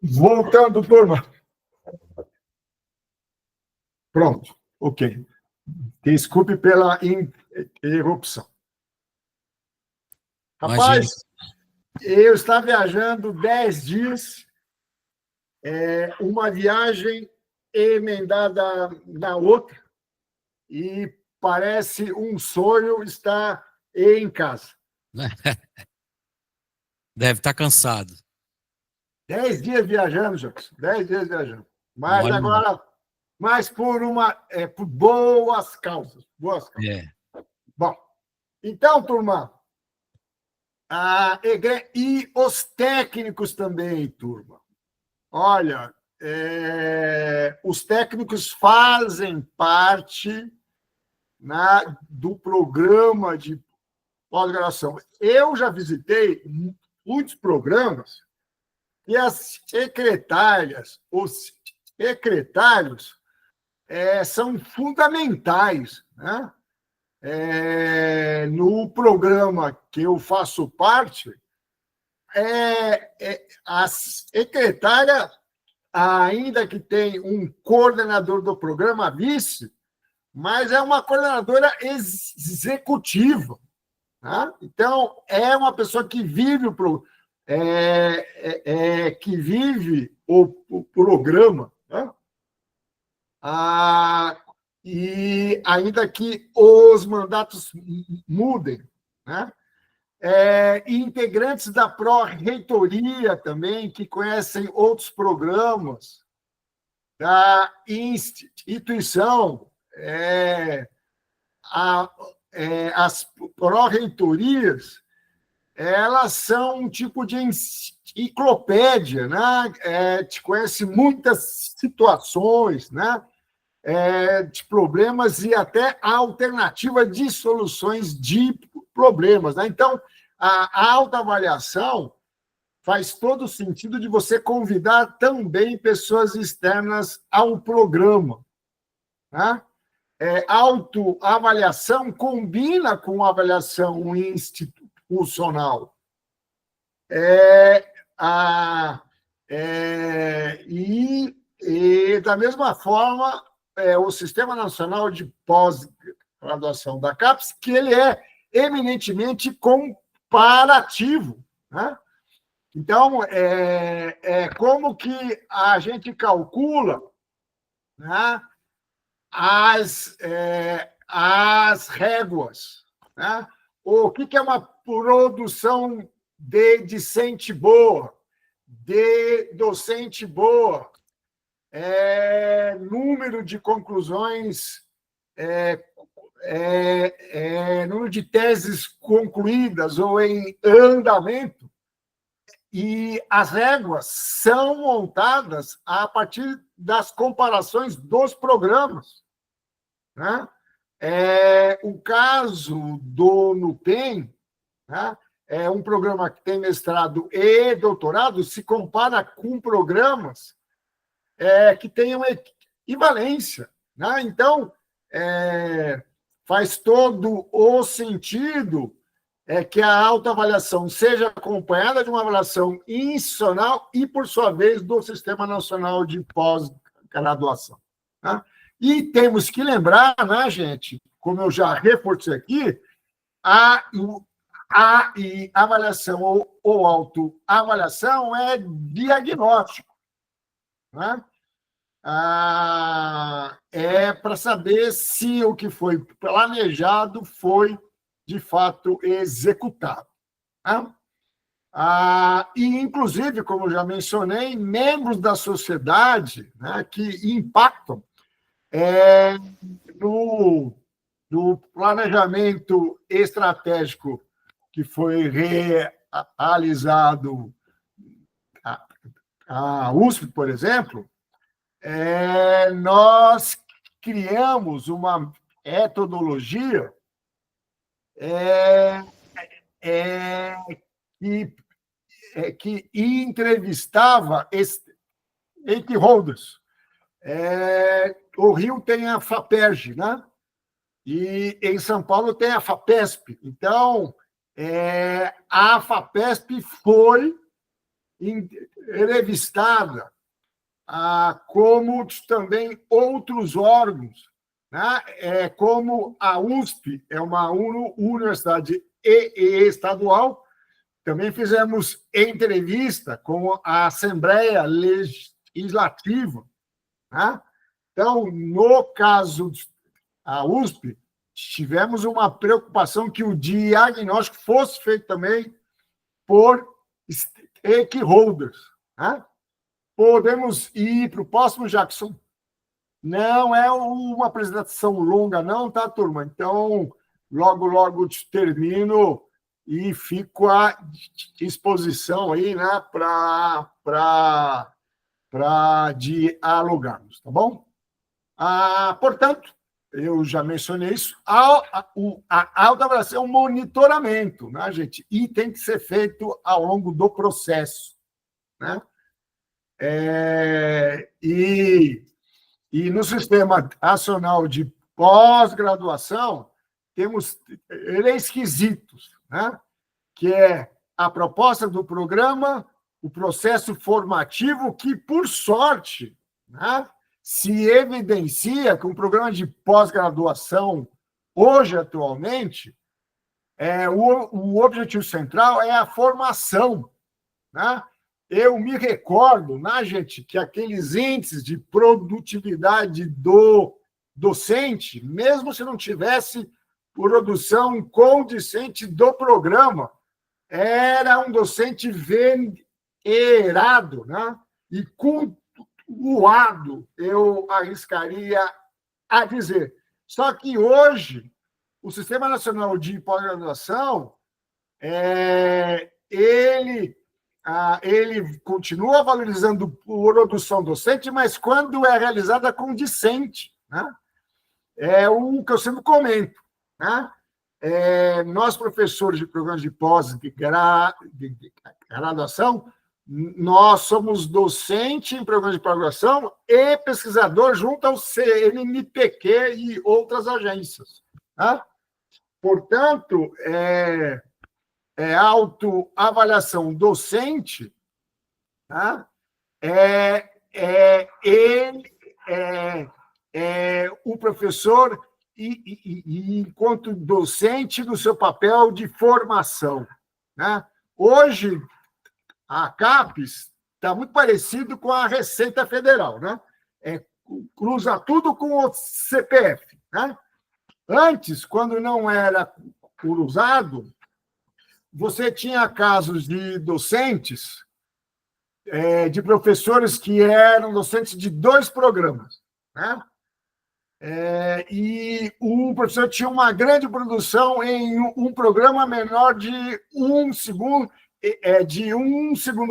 Voltando, turma. Pronto, ok. Desculpe pela interrupção. Rapaz, eu estava viajando 10 dias, uma viagem emendada na outra, e parece um sonho estar em casa. Deve estar cansado. 10 dias viajando, Jacques. 10 dias viajando. Mas agora, por boas causas. Boas causas. Bom, então, turma, e os técnicos também, turma. Olha, os técnicos fazem parte, né, do programa de pós-graduação. Eu já visitei muitos programas e as secretárias, os secretários, são fundamentais, né? No programa que eu faço parte, a secretária, ainda que tem um coordenador do programa, vice, mas é uma coordenadora executiva. Né? Então, é uma pessoa que vive o programa, né? E ainda que os mandatos mudem, né? Integrantes da pró-reitoria também, que conhecem outros programas da instituição, as pró-reitorias elas são um tipo de enciclopédia, né? Te conhece muitas situações, né? De problemas e até a alternativa de soluções de problemas, né? Então, a autoavaliação faz todo o sentido de você convidar também pessoas externas ao programa, né? Autoavaliação combina com avaliação institucional. Da mesma forma, o Sistema Nacional de Pós-Graduação da CAPES, que ele é eminentemente comparativo, né? Então, como que a gente calcula, né, as réguas, né? O que é uma produção de discente boa, de docente boa, número de conclusões, número de teses concluídas ou em andamento, e as réguas são montadas a partir das comparações dos programas, né? O caso do NUPEM, né, é um programa que tem mestrado e doutorado, se compara com programas que tenham equivalência, né? Então, faz todo o sentido que a autoavaliação seja acompanhada de uma avaliação institucional e, por sua vez, do Sistema Nacional de Pós-Graduação, né? E temos que lembrar, né, gente, como eu já reforcei aqui, a avaliação ou autoavaliação é diagnóstico, né? É para saber se o que foi planejado foi, de fato, executado, né? E, inclusive, como eu já mencionei, membros da sociedade, né, que impactam no planejamento estratégico que foi realizado a USP, por exemplo, nós criamos uma metodologia que entrevistava stakeholders. O Rio tem a FAPERJ, né? E em São Paulo tem a FAPESP. Então, a FAPESP foi entrevistada, como também outros órgãos, né? Como a USP é uma universidade estadual, também fizemos entrevista com a Assembleia Legislativa, né? Então, no caso da USP, tivemos uma preocupação que o diagnóstico fosse feito também por stakeholders, né? Podemos ir para o próximo, Jackson. Não é uma apresentação longa, não, tá, turma? Então, logo termino e fico à disposição aí, né, para dialogarmos, tá bom? Portanto, eu já mencionei isso, a autoavaliação é um monitoramento, né, gente? E tem que ser feito ao longo do processo, né? E no Sistema Nacional de Pós-Graduação, temos 3 quesitos, né? Que é a proposta do programa, o processo formativo, que, por sorte, né, se evidencia que um programa de pós-graduação, hoje, atualmente, o objetivo central é a formação, né? Eu me recordo, né, gente, que aqueles índices de produtividade do docente, mesmo se não tivesse produção condizente do programa, era um docente venerado, né? E cultuado, eu arriscaria a dizer. Só que hoje, o Sistema Nacional de Pós-Graduação Ele continua valorizando a produção docente, mas quando é realizada com discente, né? É o que eu sempre comento, né? Nós, professores de programas de pós-graduação, nós somos docente em programas de pós-graduação e pesquisador junto ao CNPq e outras agências. Tá? Portanto, autoavaliação docente, tá? O professor, enquanto docente, no seu papel de formação. Né? Hoje, a CAPES está muito parecido com a Receita Federal. Né? Cruza tudo com o CPF. Né? Antes, quando não era cruzado, você tinha casos de docentes, de professores que eram docentes de 2 programas. Né? E o professor tinha uma grande produção em um programa menor de um segundo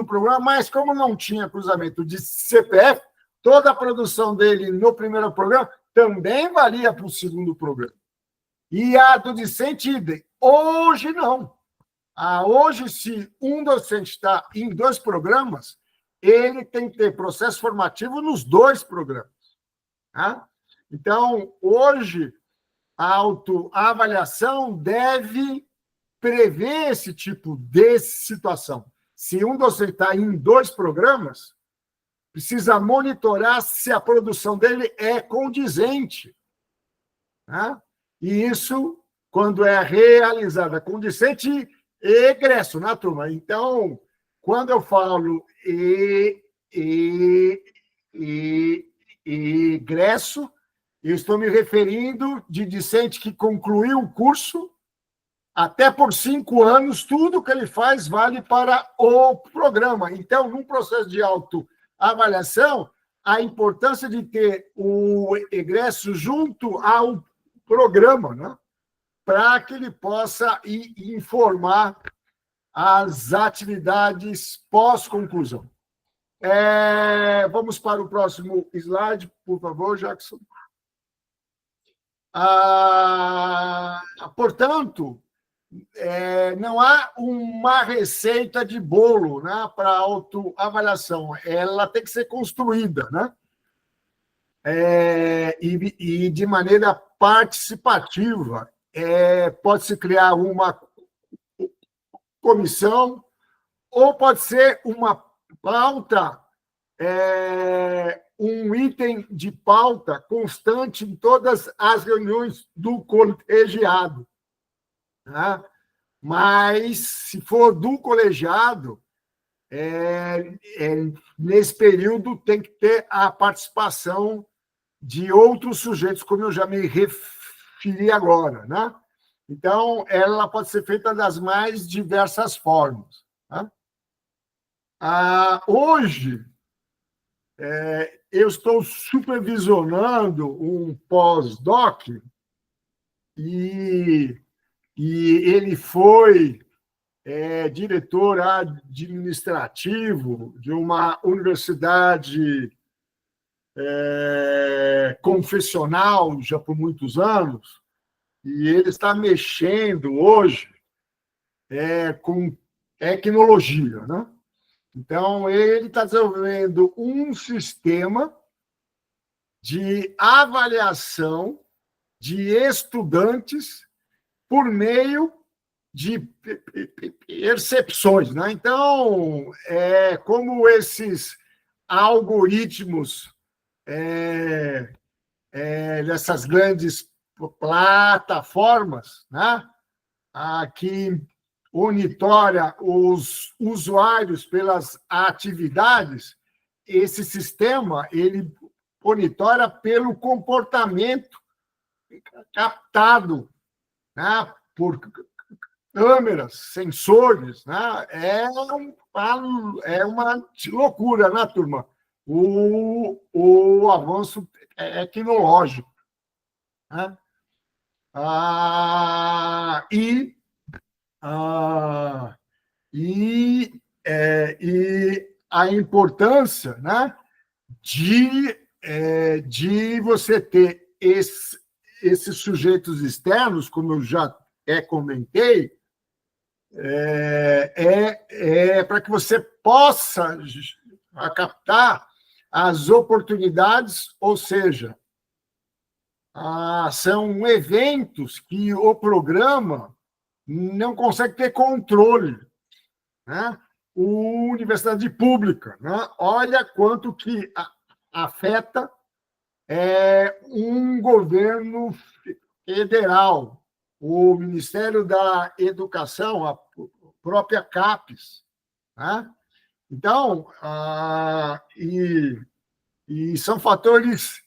programa, mas como não tinha cruzamento de CPF, toda a produção dele no primeiro programa também valia para o segundo programa. E a do discente, idem. Hoje, não. Hoje, se um docente está em 2 programas, ele tem que ter processo formativo nos 2 programas. Tá? Então, hoje, a autoavaliação deve prever esse tipo de situação. Se um docente está em 2 programas, precisa monitorar se a produção dele é condizente. Tá? E isso, quando é realizada condizente, egresso, né, turma? Então, quando eu falo egresso, eu estou me referindo de discente que concluiu o curso, até por 5 anos, tudo que ele faz vale para o programa. Então, num processo de autoavaliação, a importância de ter o egresso junto ao programa, né? Para que ele possa informar as atividades pós-conclusão. Vamos para o próximo slide, por favor, Jackson. Portanto, não há uma receita de bolo, né, para autoavaliação. Ela tem que ser construída, né? E de maneira participativa. Pode-se criar uma comissão, ou pode ser uma pauta, um item de pauta constante em todas as reuniões do colegiado. Tá? Mas, se for do colegiado, nesse período tem que ter a participação de outros sujeitos, como eu já me referi agora. Né? Então, ela pode ser feita das mais diversas formas. Tá? Hoje, eu estou supervisionando um pós-doc e ele foi diretor administrativo de uma universidade confessional já por muitos anos, e ele está mexendo hoje com tecnologia, né? Então, ele está desenvolvendo um sistema de avaliação de estudantes por meio de percepções. Né? Então, como esses algoritmos dessas grandes plataformas, né? Que monitora os usuários pelas atividades, esse sistema ele monitora pelo comportamento captado, né, por câmeras, sensores. Né? É uma loucura, né, turma? O avanço tecnológico. Né? E e a importância, né, de você ter esses sujeitos externos, como eu já comentei, para que você possa captar as oportunidades, ou seja, são eventos que o programa não consegue ter controle, né? Universidade pública, né? Olha quanto que afeta um governo federal, o Ministério da Educação, a própria CAPES, né? Então, e são fatores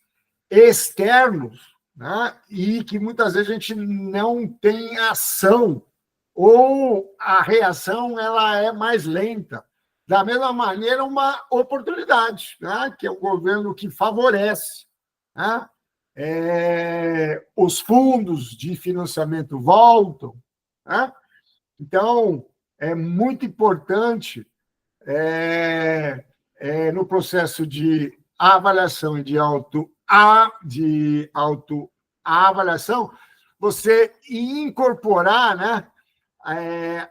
externos, né? E que muitas vezes a gente não tem ação, ou a reação ela é mais lenta. Da mesma maneira, uma oportunidade, né? Que é o governo que favorece, né? Os fundos de financiamento voltam, né? Então, é muito importante no processo de avaliação e de autoavaliação, você incorporar, né,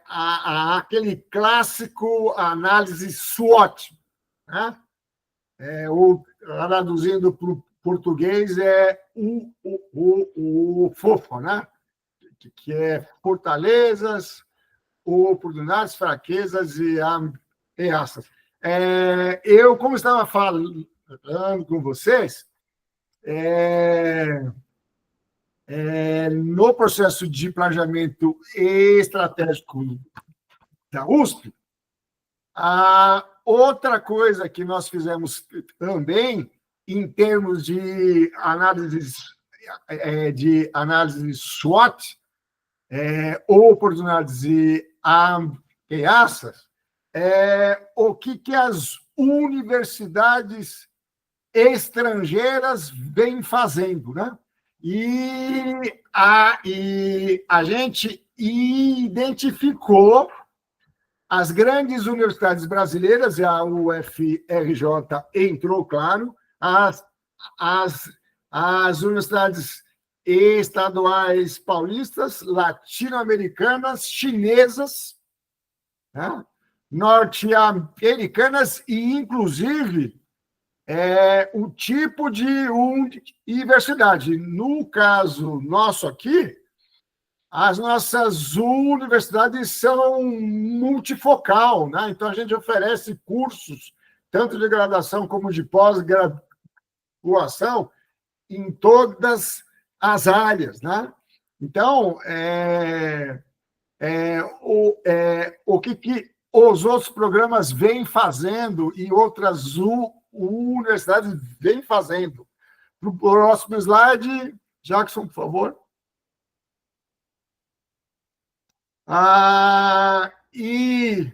aquele clássico análise SWOT, né? Ou, traduzindo para o português, o FOFA, né? Que é fortalezas, oportunidades, fraquezas e ameaças. Eu, como estava falando com vocês, no processo de planejamento estratégico da USP, a outra coisa que nós fizemos também, em termos de análise SWOT, oportunidades e ameaças, o que as universidades estrangeiras vêm fazendo, né? E a gente identificou as grandes universidades brasileiras, e a UFRJ entrou, claro, as universidades estaduais paulistas, latino-americanas, chinesas, né? Norte-americanas e, inclusive, o tipo de universidade. No caso nosso aqui, as nossas universidades são multifocal, né? Então, a gente oferece cursos, tanto de graduação como de pós-graduação, em todas as áreas, né? Então, o que os outros programas vêm fazendo e outras universidades vêm fazendo. Para o próximo slide, Jackson, por favor. E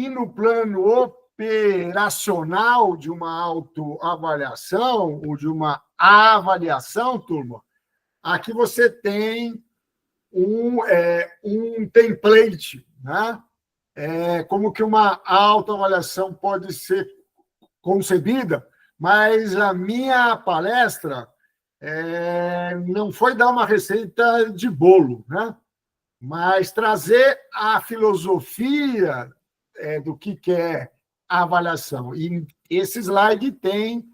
no plano operacional de uma autoavaliação ou de uma avaliação, turma, aqui você tem um template, né? Como que uma autoavaliação pode ser concebida, mas a minha palestra não foi dar uma receita de bolo, né? Mas trazer a filosofia do que é a avaliação. E esse slide tem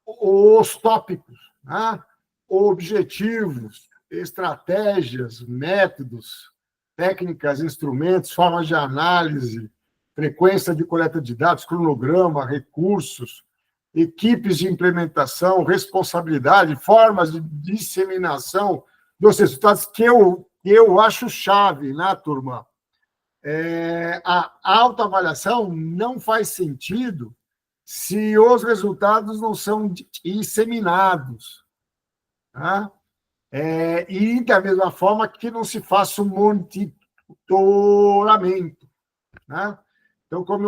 os tópicos, né? Objetivos, estratégias, métodos, técnicas, instrumentos, formas de análise, frequência de coleta de dados, cronograma, recursos, equipes de implementação, responsabilidade, formas de disseminação dos resultados, que eu acho chave, né, turma? A autoavaliação não faz sentido se os resultados não são disseminados, tá? E da mesma forma que não se faça um monitoramento, né? Então, como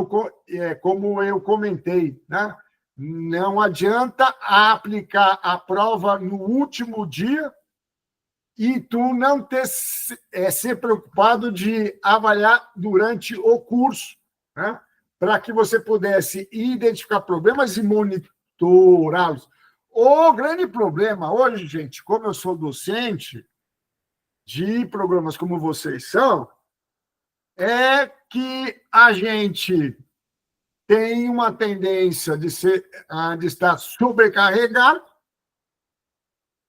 eu comentei, né? Não adianta aplicar a prova no último dia e tu não ser preocupado de avaliar durante o curso, né? Para que você pudesse identificar problemas e monitorá-los. O grande problema hoje, gente, como eu sou docente de programas como vocês são, é que a gente tem uma tendência de estar sobrecarregado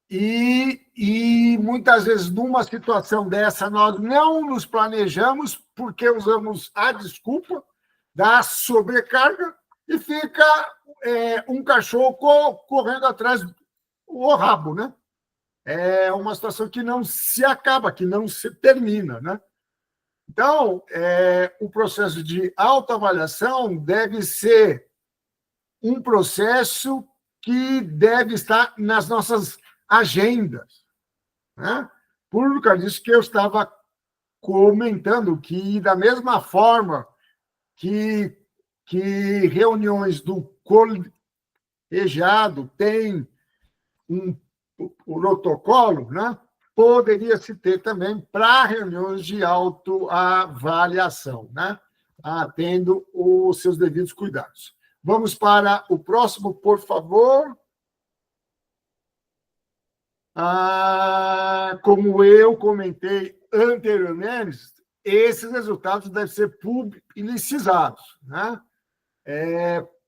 e muitas vezes, numa situação dessa, nós não nos planejamos porque usamos a desculpa da sobrecarga e fica um cachorro correndo atrás do rabo, né? É uma situação que não se acaba, que não se termina, né? Então, o processo de autoavaliação deve ser um processo que deve estar nas nossas agendas, né? Por causa disso que eu estava comentando, que da mesma forma que reuniões do colegiado têm um protocolo, né? Poderia se ter também para reuniões de autoavaliação, né? Tendo os seus devidos cuidados. Vamos para o próximo, por favor. Como eu comentei anteriormente, esses resultados devem ser publicizados, né?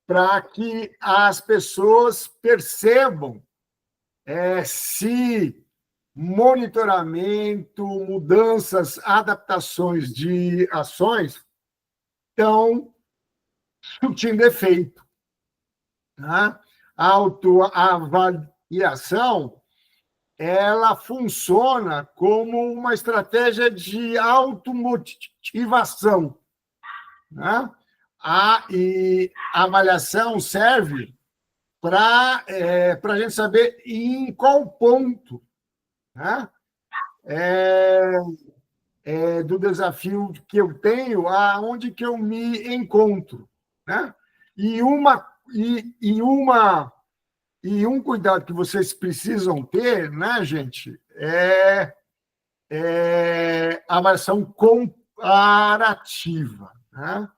Para que as pessoas percebam se monitoramento, mudanças, adaptações de ações estão surtindo efeito, né? A autoavaliação, ela funciona como uma estratégia de automotivação, né? E a avaliação serve para a gente saber em qual ponto, né, do desafio que eu tenho, aonde que eu me encontro, né? E um cuidado que vocês precisam ter, né, gente, a avaliação comparativa, né?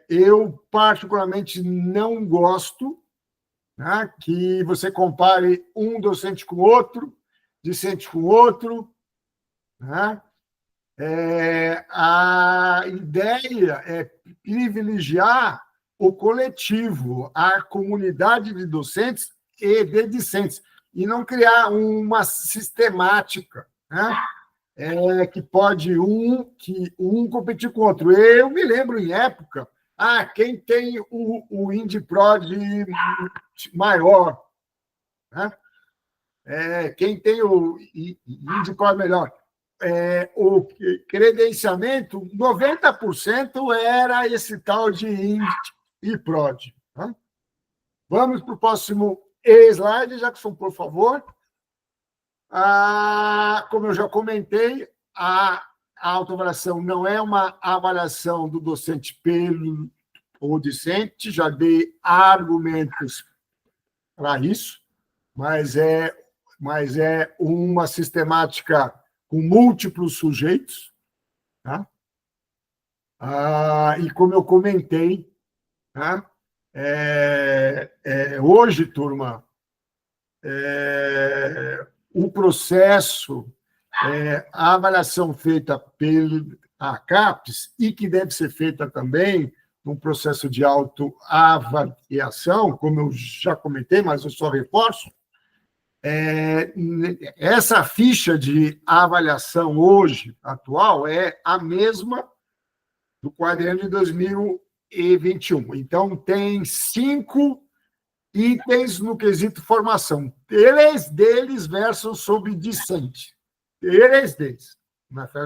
Eu, particularmente, não gosto, né, que você compare um docente com outro, discente com outro, né? A ideia é privilegiar o coletivo, a comunidade de docentes e de discentes, e não criar uma sistemática, né? Que pode um competir com o outro. Eu me lembro em época, quem tem o INDIPROD maior, né? Quem tem o INDIPROD melhor. O credenciamento, 90% era esse tal de INDIPROD. Né? Vamos para o próximo slide, Jackson, por favor. Como eu já comentei, a autoavaliação não é uma avaliação do docente pelo discente, já dei argumentos para isso, mas é uma sistemática com múltiplos sujeitos, tá? E como eu comentei, tá? Hoje, turma, o processo, a avaliação feita pela CAPES, e que deve ser feita também num processo de autoavaliação, como eu já comentei, mas eu só reforço, essa ficha de avaliação hoje, atual, é a mesma do quadriênio de 2021. Então, tem 5 itens no quesito formação. 3 deles versam sobre discente. 3 deles.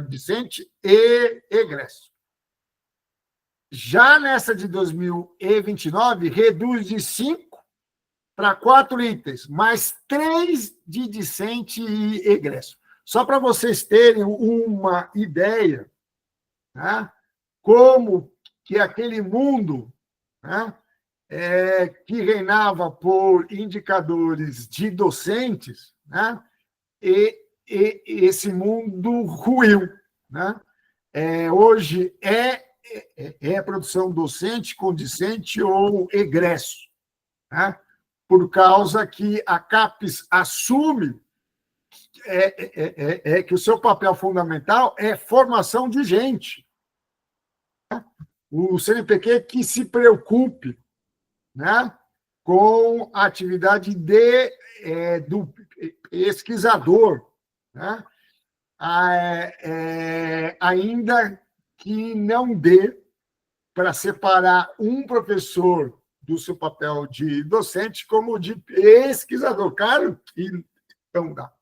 Discente e egresso. Já nessa de 2029, reduz de 5 para 4 itens, mais 3 de discente e egresso. Só para vocês terem uma ideia, né, como que aquele mundo, né, que reinava por indicadores de docentes, né, e esse mundo ruiu, né? Hoje é produção docente, condicente ou egresso, né? Por causa que a CAPES assume que o seu papel fundamental é formação de gente. O CNPq que se preocupe, né, com a atividade do pesquisador, né, ainda que não dê para separar um professor do seu papel de docente como de pesquisador. Claro que não dá.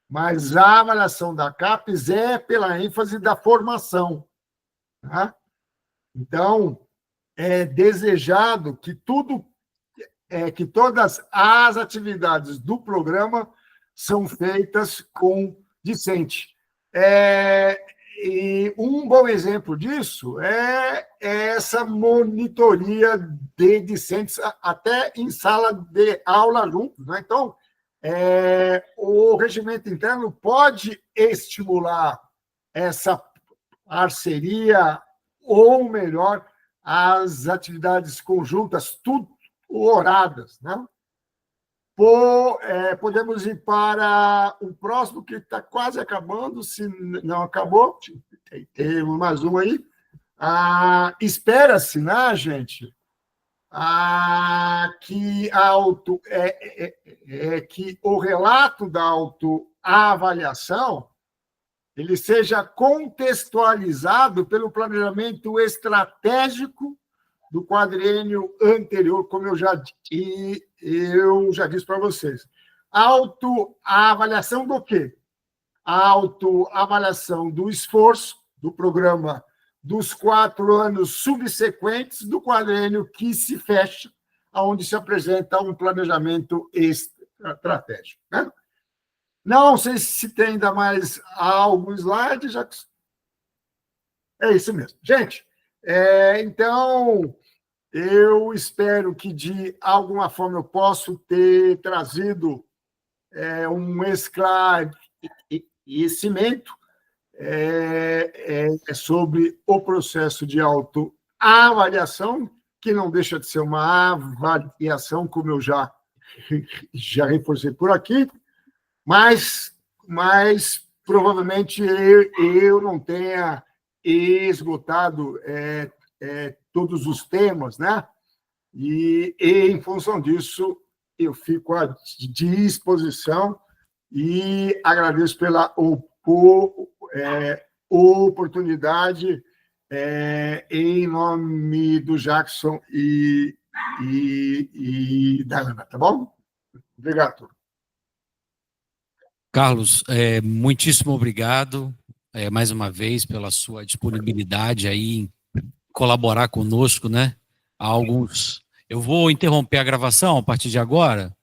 Mas a avaliação da CAPES é pela ênfase da formação. Tá? Então, é desejado que todas as atividades do programa são feitas com discente. E um bom exemplo disso é essa monitoria de discentes, até em sala de aula juntos. Né? Então, o regimento interno pode estimular essa parceria, ou melhor, as atividades conjuntas, tutoradas. Né? Podemos ir para o próximo, que está quase acabando, se não acabou. Tem mais um aí. Espera-se, né, gente, que o relato da autoavaliação ele seja contextualizado pelo planejamento estratégico do quadriênio anterior, como eu já disse para vocês. Autoavaliação do quê? A autoavaliação do esforço do programa dos 4 anos subsequentes do quadriênio que se fecha, onde se apresenta um planejamento estratégico. Né? Não sei se tem ainda mais algum slide, já que... É isso mesmo. Gente, então, eu espero que, de alguma forma, eu possa ter trazido um esclarecimento sobre o processo de autoavaliação, que não deixa de ser uma avaliação, como eu já reforcei por aqui, mas provavelmente eu não tenha esgotado todos os temas, né? E, em função disso, eu fico à disposição e agradeço pela oportunidade, em nome do Jackson e da Ana, tá bom? Obrigado. Carlos, muitíssimo obrigado, mais uma vez, pela sua disponibilidade aí em colaborar conosco, né? Eu vou interromper a gravação a partir de agora.